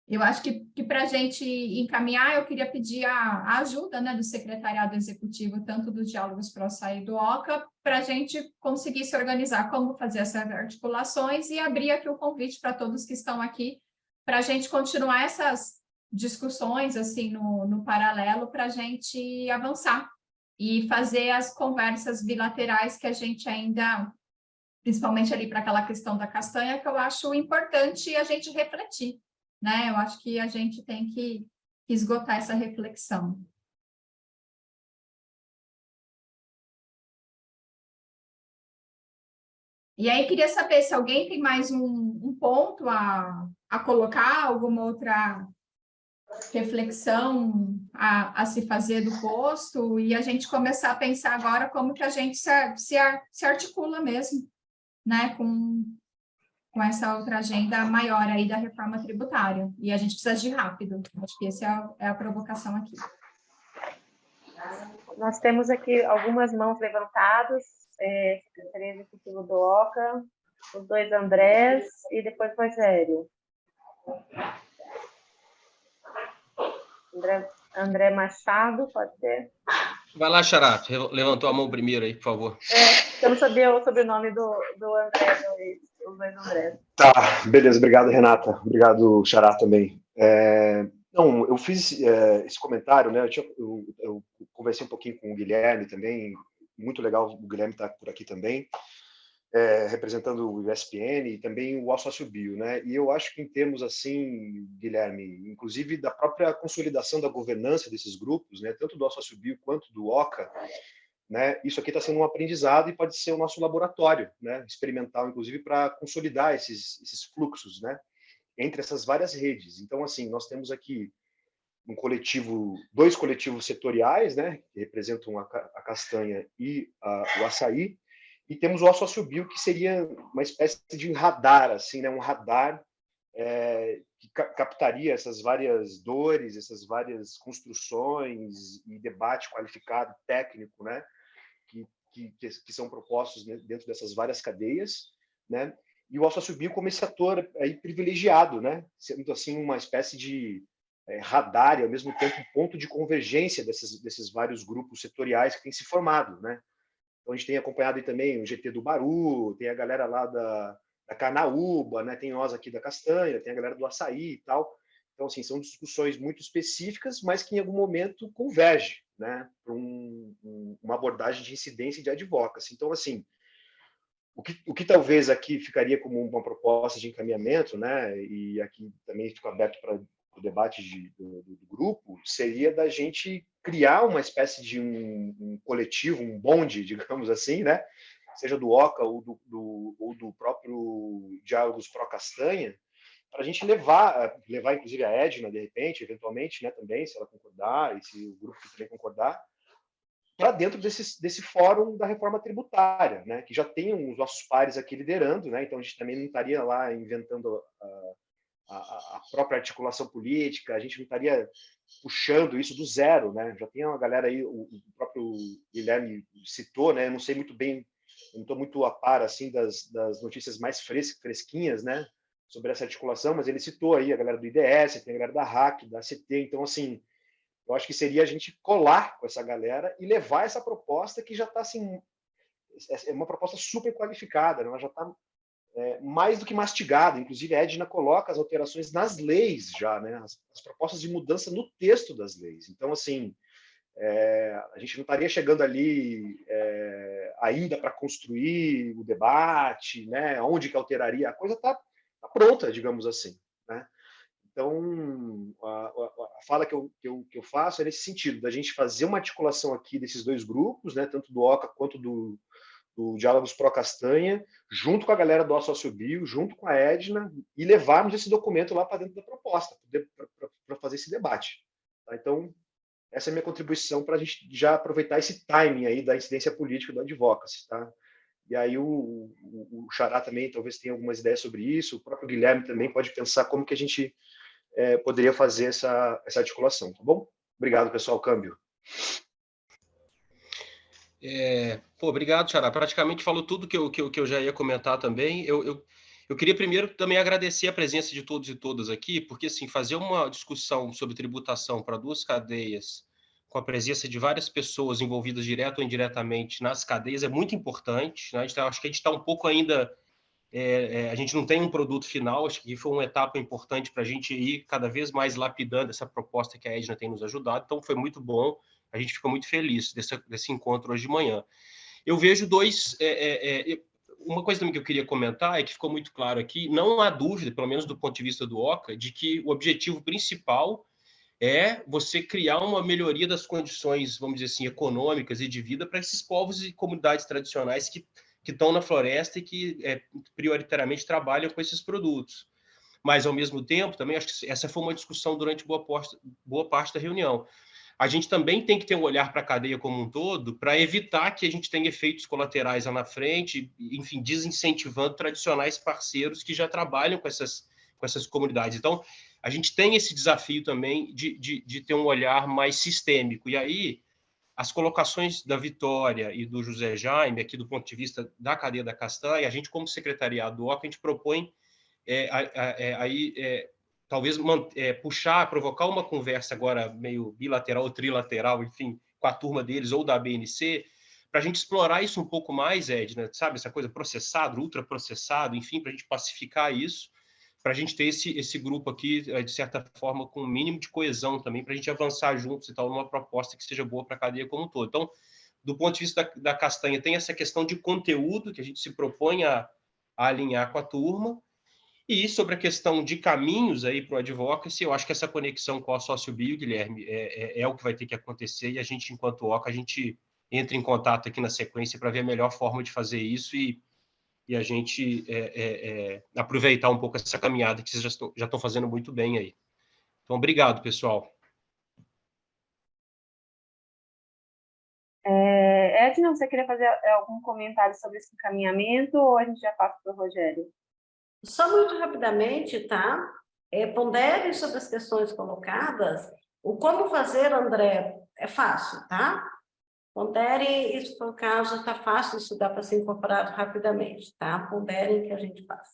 eu acho que para a gente encaminhar, eu queria pedir a ajuda, né, do secretariado executivo, tanto dos Diálogos ProSAI e do OCA, para a gente conseguir se organizar, como fazer essas articulações, e abrir aqui o convite para todos que estão aqui, para a gente continuar essas discussões, assim, no paralelo, para a gente avançar e fazer as conversas bilaterais que a gente ainda, principalmente ali para aquela questão da castanha, que eu acho importante a gente refletir, né? Eu acho que a gente tem que esgotar essa reflexão. E aí, queria saber se alguém tem mais um ponto a colocar, alguma outra reflexão a se fazer do posto, e a gente começar a pensar agora como que a gente se articula mesmo, né, com essa outra agenda maior aí da reforma tributária. E a gente precisa agir rápido. Acho que essa é a provocação aqui. Nós temos aqui algumas mãos levantadas, Secretaria Executiva do OCA, os dois Andrés e depois o Rogério. André Machado, pode ser? Vai lá, Xará, levantou a mão primeiro aí, por favor. Eu não sabia o sobrenome do André, os dois Andrés. Tá, beleza, obrigado, Renata. Obrigado, Xará, também. Não, eu fiz esse comentário, né? Eu conversei um pouquinho com o Guilherme também, muito legal o Guilherme estar por aqui também, representando o ESPN e também o Alsócio-Bio, né? E eu acho que em termos assim, Guilherme, inclusive da própria consolidação da governança desses grupos, né? Tanto do Alsócio-Bio quanto do OCA, né? Isso aqui está sendo um aprendizado e pode ser o nosso laboratório, né? Experimental, inclusive, para consolidar esses fluxos, né? Entre essas várias redes. Então, assim, nós temos aqui dois coletivos setoriais, né? Que representam a castanha e o açaí, e temos o Alsócio-Bio, que seria uma espécie de radar, assim, né? Um radar que captaria essas várias dores, essas várias construções e debate qualificado, técnico, né? Que são propostos dentro dessas várias cadeias, né? E o Alsócio-Bio como esse ator aí privilegiado, né? Sendo assim uma espécie de radar e ao mesmo tempo um ponto de convergência desses vários grupos setoriais que têm se formado, né? Então a gente tem acompanhado aí também o GT do Baru, tem a galera lá da Carnaúba, né? Tem nós aqui da Castanha, tem a galera do Açaí e tal. Então, assim, são discussões muito específicas, mas que em algum momento convergem, né, para uma abordagem de incidência e de advocacy. Então, assim, o que talvez aqui ficaria como uma proposta de encaminhamento, né, e aqui também fico aberto para o debate do grupo, seria da gente criar uma espécie de um coletivo, um bonde, digamos assim, né, seja do OCA ou do próprio Diálogos Pro Castanha, para a gente levar inclusive a Edna, de repente, eventualmente, né, também, se ela concordar, e se o grupo também concordar, para dentro desse fórum da reforma tributária, né, que já tem os nossos pares aqui liderando, né, então a gente também não estaria lá inventando a própria articulação política, a gente não estaria puxando isso do zero, né, já tem uma galera aí, o próprio Guilherme citou, né, eu não sei muito bem, não estou muito a par, assim, das notícias mais fresquinhas, né, sobre essa articulação, mas ele citou aí a galera do IDS, tem a galera da RAC, da ACT, então, assim, eu acho que seria a gente colar com essa galera e levar essa proposta que já está, assim, é uma proposta super qualificada, né? Ela já está mais do que mastigada. Inclusive, a Edna coloca as alterações nas leis já, né? As propostas de mudança no texto das leis. Então, assim, a gente não estaria chegando ali ainda para construir o debate, né? Onde que alteraria, a coisa está pronta, digamos assim, né? Então, a fala que eu faço é nesse sentido, da gente fazer uma articulação aqui desses dois grupos, né? Tanto do OCA quanto do Diálogos Pro Castanha, junto com a galera do Sociobio, junto com a Edna, e levarmos esse documento lá para dentro da proposta, para fazer esse debate. Tá? Então, essa é a minha contribuição para a gente já aproveitar esse timing aí da incidência política do advocacy. Tá? E aí o Xará também talvez tenha algumas ideias sobre isso, o próprio Guilherme também pode pensar como que a gente poderia fazer essa articulação. Tá bom? Obrigado, pessoal. Câmbio. Obrigado, Xará. Praticamente falou tudo que eu já ia comentar também. Eu queria primeiro também agradecer a presença de todos e todas aqui, porque assim, fazer uma discussão sobre tributação para duas cadeias, com a presença de várias pessoas envolvidas direto ou indiretamente nas cadeias, é muito importante. Né? Acho que a gente está um pouco ainda... a gente não tem um produto final, acho que foi uma etapa importante para a gente ir cada vez mais lapidando essa proposta que a Edna tem nos ajudado, então foi muito bom. A gente ficou muito feliz desse encontro hoje de manhã. Eu vejo uma coisa também que eu queria comentar é que ficou muito claro aqui, não há dúvida, pelo menos do ponto de vista do OCA, de que o objetivo principal é você criar uma melhoria das condições, vamos dizer assim, econômicas e de vida para esses povos e comunidades tradicionais que estão na floresta e que prioritariamente trabalham com esses produtos. Mas, ao mesmo tempo, também acho que essa foi uma discussão durante boa parte da reunião. A gente também tem que ter um olhar para a cadeia como um todo para evitar que a gente tenha efeitos colaterais lá na frente, enfim, desincentivando tradicionais parceiros que já trabalham com essas comunidades. Então, a gente tem esse desafio também de ter um olhar mais sistêmico. E aí, as colocações da Vitória e do José Jaime, aqui do ponto de vista da cadeia da castanha, a gente, como secretariado do OCA, a gente propõe talvez provocar uma conversa agora meio bilateral ou trilateral, enfim, com a turma deles ou da BNC, para a gente explorar isso um pouco mais, Edna, sabe, essa coisa processado, ultraprocessado, enfim, para a gente pacificar isso, para a gente ter esse grupo aqui, de certa forma, com um mínimo de coesão também, para a gente avançar juntos e tal, numa proposta que seja boa para a cadeia como um todo. Então, do ponto de vista da castanha, tem essa questão de conteúdo que a gente se propõe a alinhar com a turma. E sobre a questão de caminhos aí para o advocacy, eu acho que essa conexão com a Sociobio, Guilherme, é o que vai ter que acontecer, e a gente, enquanto OCA, a gente entra em contato aqui na sequência para ver a melhor forma de fazer isso e a gente aproveitar um pouco essa caminhada que vocês já estão fazendo muito bem aí. Então, obrigado, pessoal. Edna, você queria fazer algum comentário sobre esse encaminhamento ou a gente já passa para o Rogério? Só muito rapidamente, tá? Pondere sobre as questões colocadas. O como fazer, André, é fácil, tá? Pondere, isso por caso, está fácil, isso dá para ser incorporado rapidamente, tá? Ponderem que a gente faz.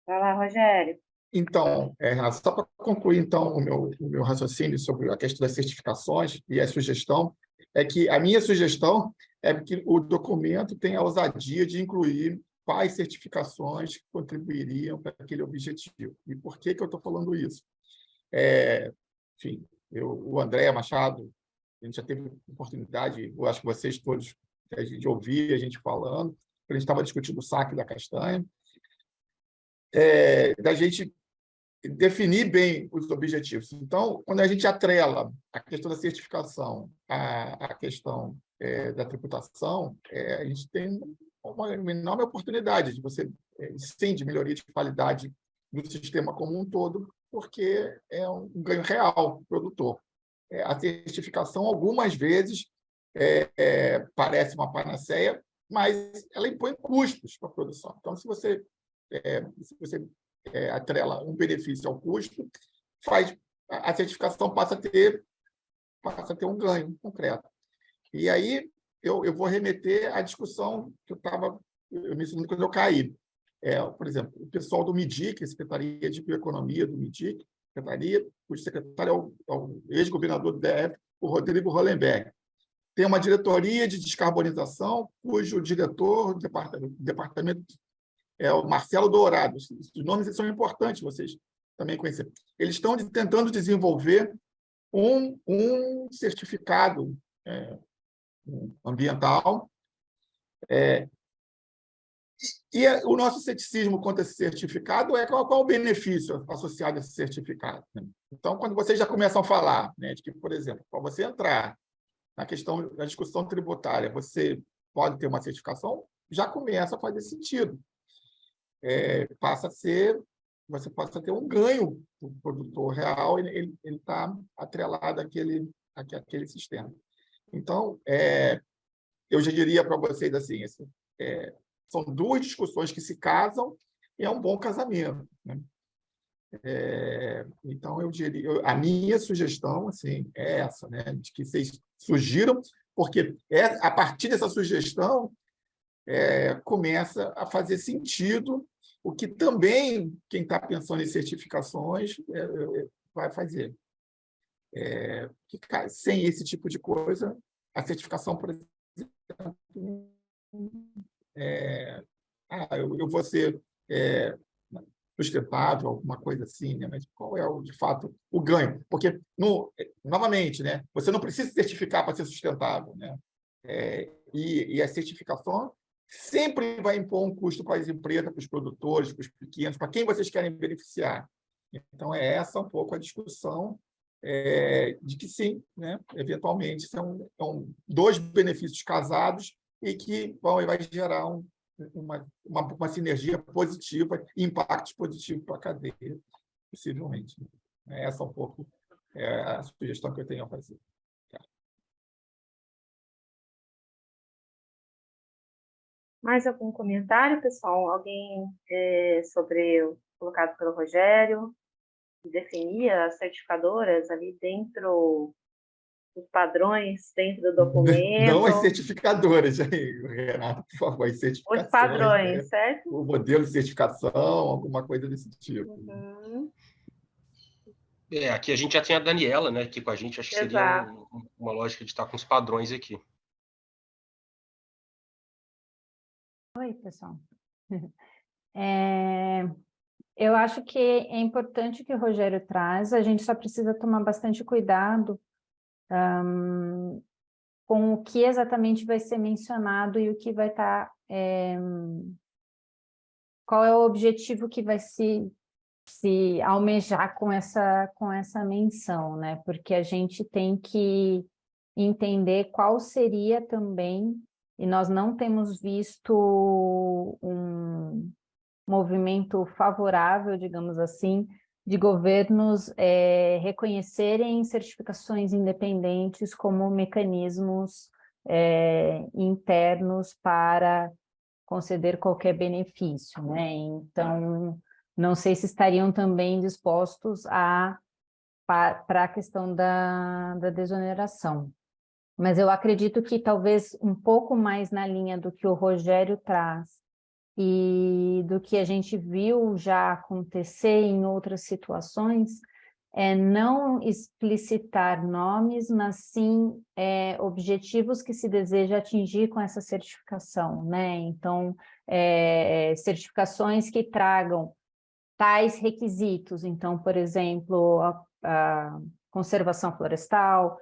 Vai lá, Rogério. Então, Renato, só para concluir, então, o meu raciocínio sobre a questão das certificações e a sugestão, é que a minha sugestão é que o documento tenha a ousadia de incluir quais certificações contribuiriam para aquele objetivo. E por que eu estou falando isso? Enfim, o André Machado, a gente já teve oportunidade, eu acho que vocês todos, de ouvir a gente falando, a gente estava discutindo o saque da castanha, da gente definir bem os objetivos. Então, quando a gente atrela a questão da certificação à questão da tributação, a gente tem uma enorme oportunidade de você, sim, de melhoria de qualidade do sistema como um todo, porque é um ganho real para o produtor. A certificação, algumas vezes, parece uma panaceia, mas ela impõe custos para a produção. Então, se você atrela um benefício ao custo, a certificação passa a ter um ganho concreto. E aí eu vou remeter à discussão que eu mencionei quando eu caí. Por exemplo, o pessoal do MIDIC, Secretaria de Bioeconomia do MIDIC, cujo secretário é o ex-governador do DF, o Rodrigo Hollenberg. tem uma diretoria de descarbonização, cujo diretor do departamento é o Marcelo Dourado. Os nomes são importantes, vocês também conhecerem. Eles estão tentando desenvolver um certificado ambiental. E o nosso ceticismo quanto a esse certificado é qual o benefício associado a esse certificado. Né? Então, quando vocês já começam a falar, né, de que, por exemplo, para você entrar na questão da discussão tributária, você pode ter uma certificação, já começa a fazer sentido. Passa a ser, você passa a ter um ganho do produtor real, ele está atrelado àquele sistema. Então, eu já diria para vocês assim, são duas discussões que se casam e é um bom casamento. Né? Então, eu diria, a minha sugestão assim, é essa, né? De que vocês sugiram, porque a partir dessa sugestão começa a fazer sentido o que também quem está pensando em certificações vai fazer. Sem esse tipo de coisa, a certificação, por exemplo, eu vou ser sustentável, alguma coisa assim, né? Mas qual é, de fato, o ganho? Porque, novamente, né? Você não precisa certificar para ser sustentável. Né? E a certificação sempre vai impor um custo para as empresas, para os produtores, para os pequenos, para quem vocês querem beneficiar. Então, essa um pouco a discussão de que, sim, né? Eventualmente, são dois benefícios casados e que vai gerar uma sinergia positiva e impactos positivos para a cadeia, possivelmente. Essa é um pouco a sugestão que eu tenho a fazer. Mais algum comentário, pessoal? Alguém sobre o colocado pelo Rogério, que definia as certificadoras ali dentro dos padrões, dentro do documento? Não as certificadoras, Renato, por favor, as certificações. Os padrões, certo? O modelo de certificação, alguma coisa desse tipo. Uhum. Aqui a gente já tem a Daniela, né, aqui com a gente, acho que seria Exato. uma lógica de estar com os padrões aqui. Oi, pessoal. Eu acho que é importante o que o Rogério traz, a gente só precisa tomar bastante cuidado com o que exatamente vai ser mencionado e o que vai estar... qual é o objetivo que vai se almejar com essa menção, né? Porque a gente tem que entender qual seria também, e nós não temos visto um movimento favorável, digamos assim, de governos reconhecerem certificações independentes como mecanismos internos para conceder qualquer benefício, né? Então, não sei se estariam também dispostos para a questão da desoneração. Mas eu acredito que talvez um pouco mais na linha do que o Rogério traz e do que a gente viu já acontecer em outras situações, não explicitar nomes, mas sim objetivos que se deseja atingir com essa certificação, né? Então, certificações que tragam tais requisitos, então, por exemplo, a conservação florestal,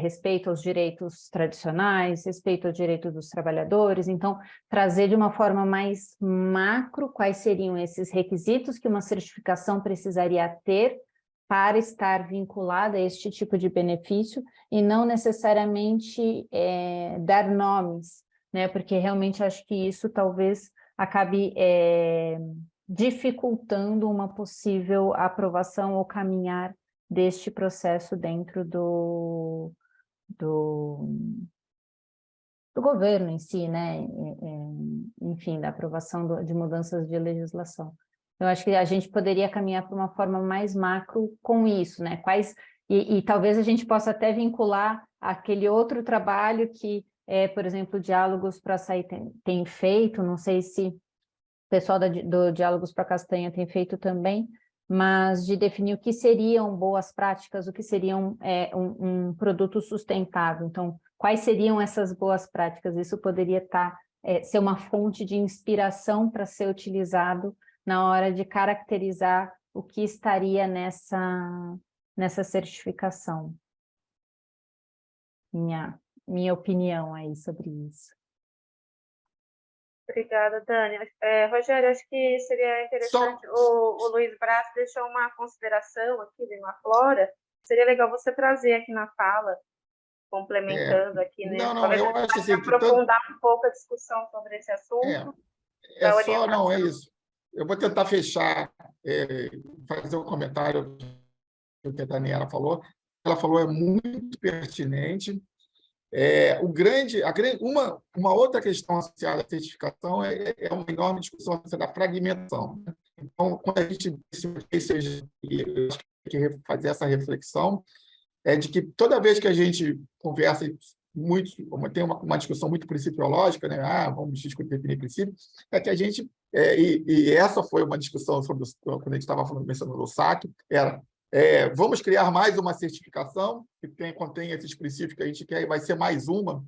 respeito aos direitos tradicionais, respeito ao direito dos trabalhadores, então, trazer de uma forma mais macro quais seriam esses requisitos que uma certificação precisaria ter para estar vinculada a este tipo de benefício e não necessariamente dar nomes, né? Porque realmente acho que isso talvez acabe dificultando uma possível aprovação ou caminhar deste processo dentro do governo em si, né? Enfim, da aprovação de mudanças de legislação. Eu acho que a gente poderia caminhar para uma forma mais macro com isso, né? E talvez a gente possa até vincular aquele outro trabalho que, por exemplo, o Diálogos para Açaí tem feito, não sei se o pessoal do Diálogos para Castanha tem feito também, mas de definir o que seriam boas práticas, o que seriam um produto sustentável. Então, quais seriam essas boas práticas? Isso poderia ser uma fonte de inspiração para ser utilizado na hora de caracterizar o que estaria nessa certificação. Minha opinião aí sobre isso. Obrigada, Dani. Rogério, acho que seria interessante, o Luiz Braz deixou uma consideração aqui de uma Flora, seria legal você trazer aqui na fala, complementando aqui, né? Não, eu acho assim, aprofundar um pouco a discussão sobre esse assunto. É isso. Eu vou tentar fechar, fazer um comentário do que a Daniela falou. Ela falou é muito pertinente. Uma outra questão associada à certificação é uma enorme discussão da fragmentação. Então, quando a gente tem que fazer essa reflexão, é de que toda vez que a gente conversa muito, tem uma discussão muito principiológica, né? Vamos discutir definir princípio, é que a gente, e essa foi uma discussão sobre quando a gente estava mencionando o SAC, vamos criar mais uma certificação que contém esses princípios que a gente quer e vai ser mais uma.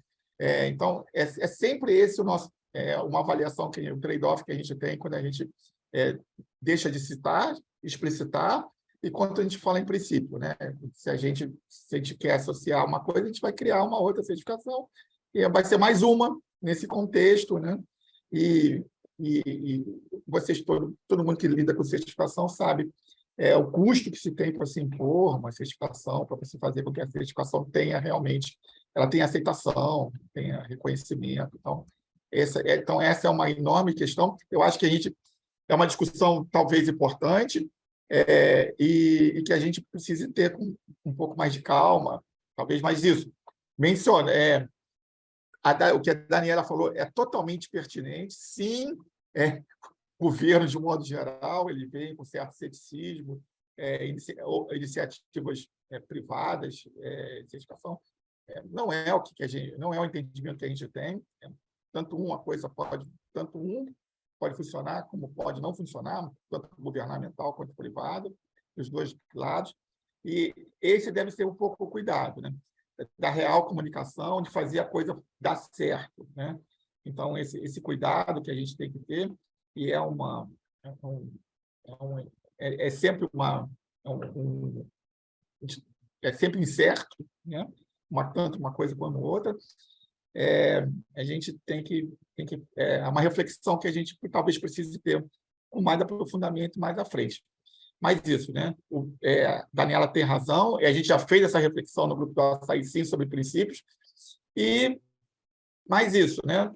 Então, é sempre esse o nosso, uma avaliação, o trade-off que a gente tem quando a gente deixa de citar, explicitar, e quando a gente fala em princípio, né? Se a gente quer associar uma coisa, a gente vai criar uma outra certificação, e vai ser mais uma nesse contexto, né? E vocês, todo mundo que lida com certificação sabe o custo que se tem para se impor uma certificação, para se fazer com que a certificação tenha realmente, ela tenha aceitação, tenha reconhecimento. Então, essa é uma enorme questão. Eu acho que é uma discussão talvez importante, e que a gente precise ter com um pouco mais de calma, talvez mais isso. Menciona, o que a Daniela falou é totalmente pertinente, sim, o governo, de um modo geral, ele vem com certo ceticismo, iniciativas privadas, certificação, não é o que a gente, não é o entendimento que a gente tem, tanto uma coisa pode funcionar, como pode não funcionar, tanto governamental quanto privado, dos dois lados. E esse deve ser um pouco o cuidado, né? Da real comunicação, de fazer a coisa dar certo, né? Então, esse cuidado que a gente tem que ter, e é sempre sempre incerto, né? Tanto uma coisa quanto outra. A gente tem que uma reflexão que a gente talvez precise ter com mais aprofundamento mais à frente. Mas isso, né? Daniela tem razão, e a gente já fez essa reflexão no grupo do Açaí, sim, sobre princípios, e mais isso, né?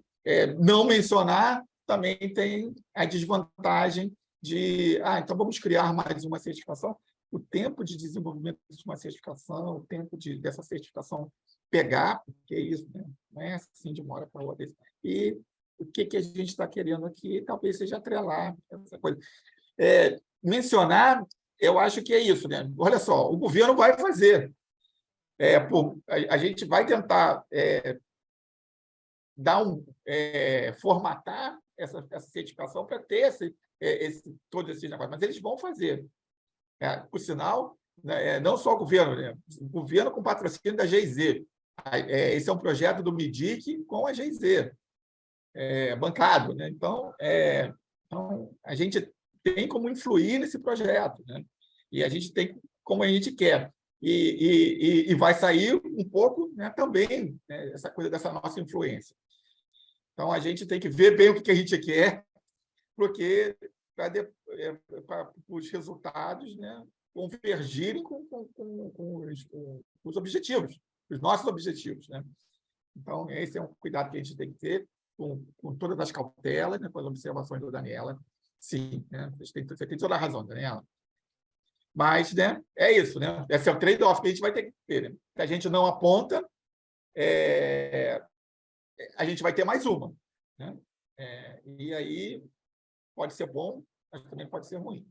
Não mencionar também tem a desvantagem de, então vamos criar mais uma certificação. O tempo de desenvolvimento de uma certificação, o tempo dessa certificação pegar, porque é isso, né? Não é assim de uma hora para outra. E o que a gente está querendo aqui talvez seja atrelar essa coisa. Mencionar, eu acho que é isso, né? Olha só, o governo vai fazer. A gente vai tentar formatar essa certificação para ter todo esse negócio, mas eles vão fazer. Por sinal, não só o governo, né? O governo com patrocínio da GIZ. Esse é um projeto do MIDIC com a GIZ, bancado, né? Então, a gente tem como influir nesse projeto, né? E a gente tem como a gente quer. E vai sair um pouco, né, também, né, essa coisa dessa nossa influência. Então, a gente tem que ver bem o que a gente quer, porque para os resultados, né, convergirem com os objetivos, os nossos objetivos, né? Então, esse é um cuidado que a gente tem que ter, com todas as cautelas, né, com as observações da Daniela. Sim, né? Você tem toda a razão, Daniela. Mas, né, é isso, né? Esse é o trade-off que a gente vai ter que ter, né? Se a gente não aponta, a gente vai ter mais uma, né? E aí pode ser bom, mas também pode ser ruim.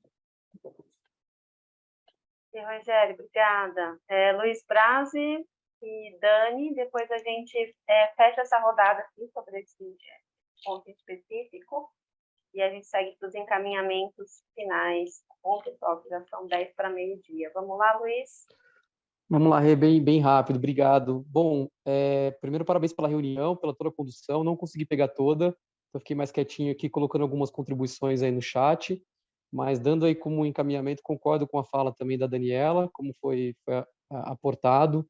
Rogério, obrigada. Luiz Brasi e Dani, depois a gente fecha essa rodada aqui sobre esse ponto específico e a gente segue para os encaminhamentos finais. Bom, pessoal, que já são 10 para meio-dia. Vamos lá, Luiz? Vamos lá, Rê, bem rápido, obrigado. Bom, primeiro, parabéns pela reunião, pela toda a condução. Não consegui pegar toda, então fiquei mais quietinho aqui, colocando algumas contribuições aí no chat, mas dando aí como encaminhamento, concordo com a fala também da Daniela, como foi aportado.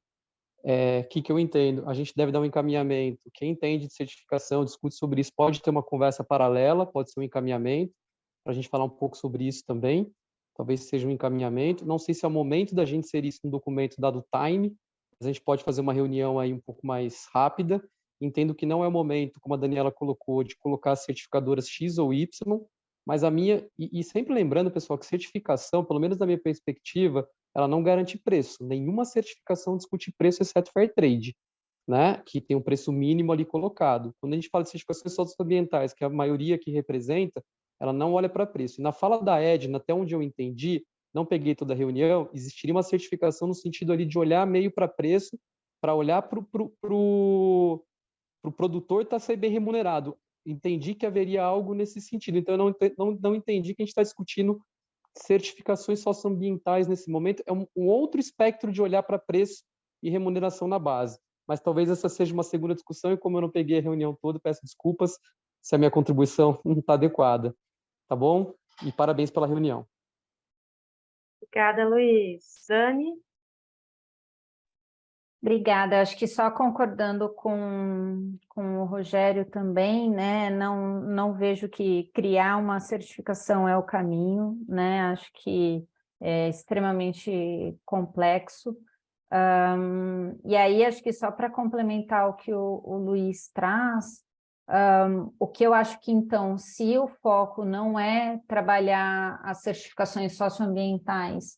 Que eu entendo? A gente deve dar um encaminhamento. Quem entende de certificação, discute sobre isso, pode ter uma conversa paralela, pode ser um encaminhamento, para a gente falar um pouco sobre isso também. Talvez seja um encaminhamento. Não sei se é o momento da gente inserir isso no documento dado o time, mas a gente pode fazer uma reunião aí um pouco mais rápida. Entendo que não é o momento, como a Daniela colocou, de colocar certificadoras X ou Y, mas a minha, e sempre lembrando, pessoal, que certificação, pelo menos da minha perspectiva, ela não garante preço. Nenhuma certificação discute preço, exceto Fair Trade, né? Que tem um preço mínimo ali colocado. Quando a gente fala de certificações socioambientais, que a maioria que representa, ela não olha para preço. E na fala da Edna, até onde eu entendi, não peguei toda a reunião, existiria uma certificação no sentido ali de olhar meio para preço, para olhar para o produtor estar ser bem remunerado. Entendi que haveria algo nesse sentido. Então, eu não entendi que a gente está discutindo certificações socioambientais nesse momento. É um outro espectro de olhar para preço e remuneração na base. Mas talvez essa seja uma segunda discussão, e como eu não peguei a reunião toda, peço desculpas se a minha contribuição não está adequada. Tá bom? E parabéns pela reunião. Obrigada, Luiz. Dani? Obrigada. Acho que só concordando com o Rogério também, né? Não vejo que criar uma certificação é o caminho, né? Acho que é extremamente complexo. E aí, acho que só para complementar o que o Luiz traz, o que eu acho que, então, se o foco não é trabalhar as certificações socioambientais,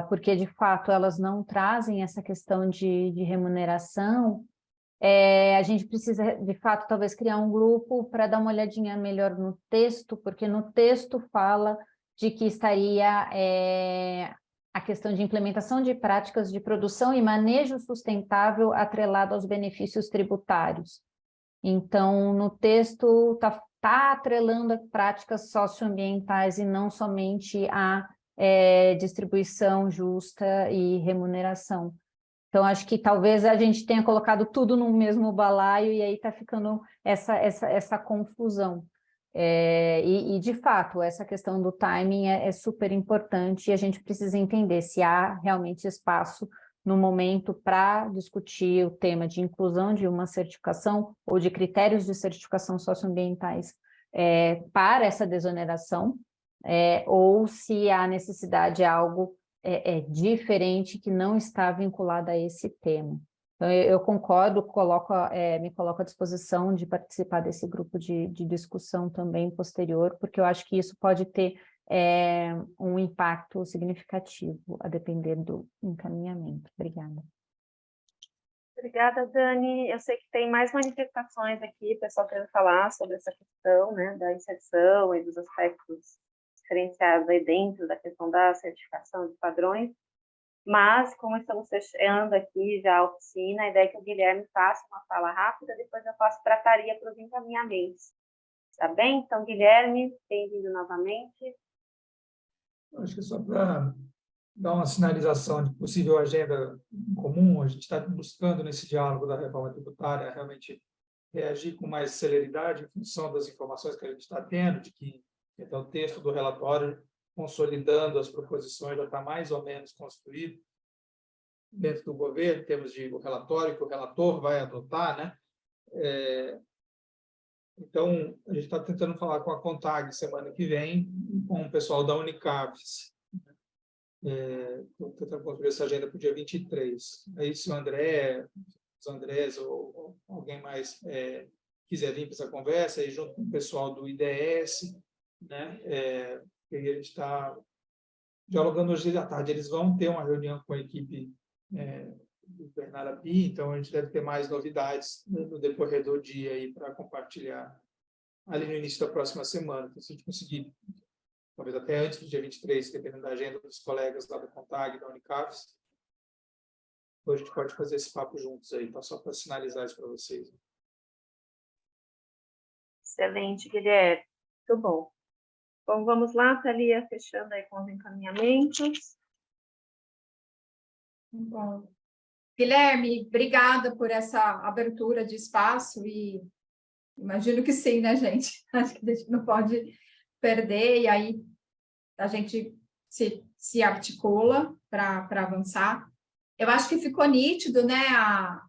porque, de fato, elas não trazem essa questão de remuneração, a gente precisa, de fato, talvez criar um grupo para dar uma olhadinha melhor no texto, porque no texto fala de que estaria a questão de implementação de práticas de produção e manejo sustentável atrelado aos benefícios tributários. Então, no texto está atrelando a práticas socioambientais e não somente a distribuição justa e remuneração. Então, acho que talvez a gente tenha colocado tudo no mesmo balaio e aí está ficando essa confusão. E, de fato, essa questão do timing é super importante e a gente precisa entender se há realmente espaço no momento para discutir o tema de inclusão de uma certificação ou de critérios de certificação socioambientais para essa desoneração, ou se há necessidade de algo diferente que não está vinculado a esse tema. Então, eu concordo, me coloco à disposição de participar desse grupo de discussão também posterior, porque eu acho que isso pode ter um impacto significativo, a depender do encaminhamento. Obrigada. Obrigada, Dani. Eu sei que tem mais manifestações aqui, o pessoal querendo falar sobre essa questão, né, da inserção e dos aspectos diferenciados aí dentro da questão da certificação de padrões, mas como estamos fechando aqui já a oficina, a ideia é que o Guilherme faça uma fala rápida, depois eu passo para a Thalia para os encaminhamentos. Tá bem? Então, Guilherme, bem-vindo novamente. Acho que só para dar uma sinalização de possível agenda comum, a gente está buscando nesse diálogo da reforma tributária realmente reagir com mais celeridade em função das informações que a gente está tendo, de que então, o texto do relatório, consolidando as proposições, já está mais ou menos construído dentro do governo, em termos de o relatório que o relator vai adotar, né? Então, a gente está tentando falar com a CONTAG semana que vem, com o pessoal da Unicapes. Estou tentando construir essa agenda para o dia 23. Aí, se o André, os Andrés ou alguém mais quiser vir para essa conversa, aí junto com o pessoal do IDS, né? E a gente está dialogando hoje à tarde. Eles vão ter uma reunião com a equipe do Bernardo Api, então a gente deve ter mais novidades no decorrer do dia aí para compartilhar ali no início da próxima semana. Então, se a gente conseguir, talvez até antes do dia 23, dependendo da agenda dos colegas lá da CONTAG e da Unicapes, a gente pode fazer esse papo juntos aí, tá? Só para sinalizar isso para vocês. Excelente, Guilherme. Muito bom. Bom, vamos lá, Thalia, fechando aí com os encaminhamentos. Bom. Guilherme, obrigada por essa abertura de espaço e imagino que sim, né, gente? Acho que a gente não pode perder e aí a gente se articula para avançar. Eu acho que ficou nítido, né,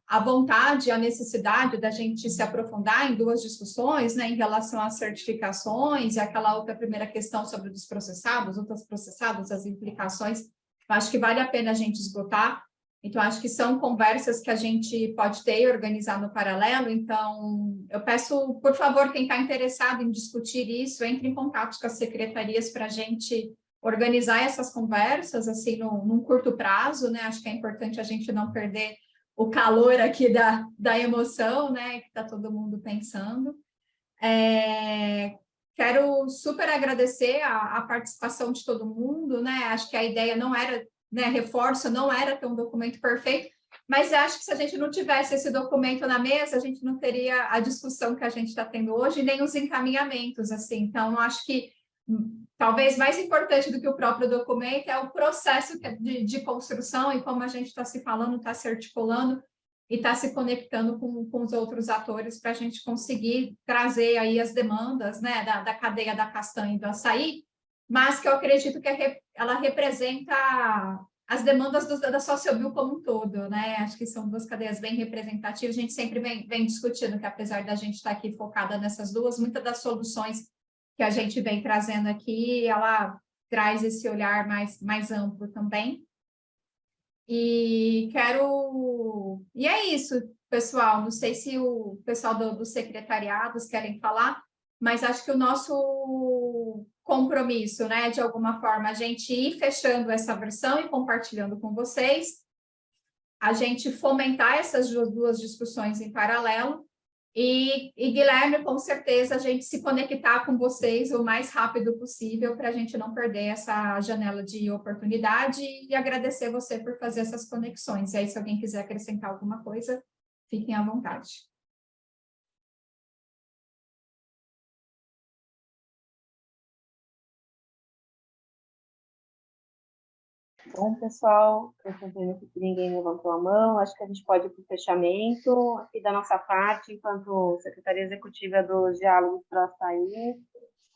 a vontade, a necessidade da gente se aprofundar em duas discussões, né, em relação às certificações e aquela outra primeira questão sobre os processados, ultraprocessados, as implicações. Eu acho que vale a pena a gente esgotar. Então, acho que são conversas que a gente pode ter e organizar no paralelo. Então, eu peço, por favor, quem está interessado em discutir isso, entre em contato com as secretarias para a gente organizar essas conversas, assim, num curto prazo, né? Acho que é importante a gente não perder o calor aqui da emoção, né? Que está todo mundo pensando. Quero super agradecer a participação de todo mundo, né? Acho que a ideia não era, né, reforço, não era ter um documento perfeito, mas acho que se a gente não tivesse esse documento na mesa, a gente não teria a discussão que a gente está tendo hoje, nem os encaminhamentos, assim. Então, acho que talvez mais importante do que o próprio documento é o processo de construção e como a gente está se falando, está se articulando e está se conectando com os outros atores para a gente conseguir trazer aí as demandas, né, da cadeia da castanha e do açaí, mas que eu acredito que ela representa as demandas da sociobio como um todo, né? Acho que são duas cadeias bem representativas. A gente sempre vem discutindo que, apesar da gente estar aqui focada nessas duas, muitas das soluções que a gente vem trazendo aqui, ela traz esse olhar mais amplo também. E é isso, pessoal. Não sei se o pessoal dos secretariados querem falar, mas acho que o nosso compromisso, né, de alguma forma, a gente ir fechando essa versão e compartilhando com vocês, a gente fomentar essas duas discussões em paralelo, e Guilherme, com certeza, a gente se conectar com vocês o mais rápido possível para a gente não perder essa janela de oportunidade e agradecer você por fazer essas conexões. E aí, se alguém quiser acrescentar alguma coisa, fiquem à vontade. Bom, pessoal, eu estou vendo que ninguém levantou a mão, acho que a gente pode ir para o fechamento aqui da nossa parte, enquanto Secretaria Executiva dos Diálogos para o Açaí,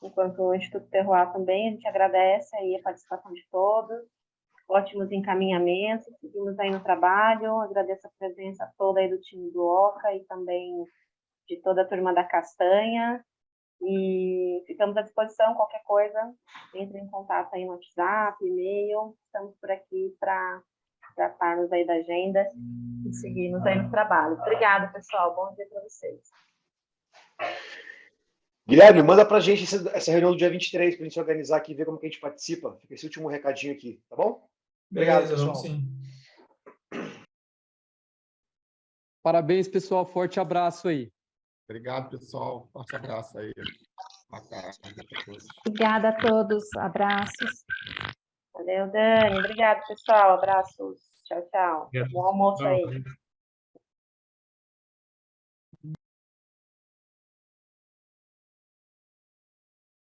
enquanto o Instituto Terroir também, a gente agradece aí a participação de todos, ótimos encaminhamentos, seguimos aí no trabalho, agradeço a presença toda aí do time do OCA e também de toda a turma da Castanha, e ficamos à disposição, qualquer coisa, entre em contato aí no WhatsApp, e-mail, estamos por aqui para tratarmos aí da agenda e seguirmos aí no trabalho. Obrigada, pessoal, bom dia para vocês. Guilherme, manda para a gente essa reunião do dia 23, para a gente se organizar aqui e ver como que a gente participa. Fica esse último recadinho aqui, tá bom? Obrigado, Beleza, pessoal. vamos sim. Parabéns, pessoal. Forte abraço aí. Obrigado, pessoal. Forte abraço aí. Obrigada a todos. Abraços. Valeu, Dani. Obrigado, pessoal. Abraços. Tchau, tchau. Bom almoço aí.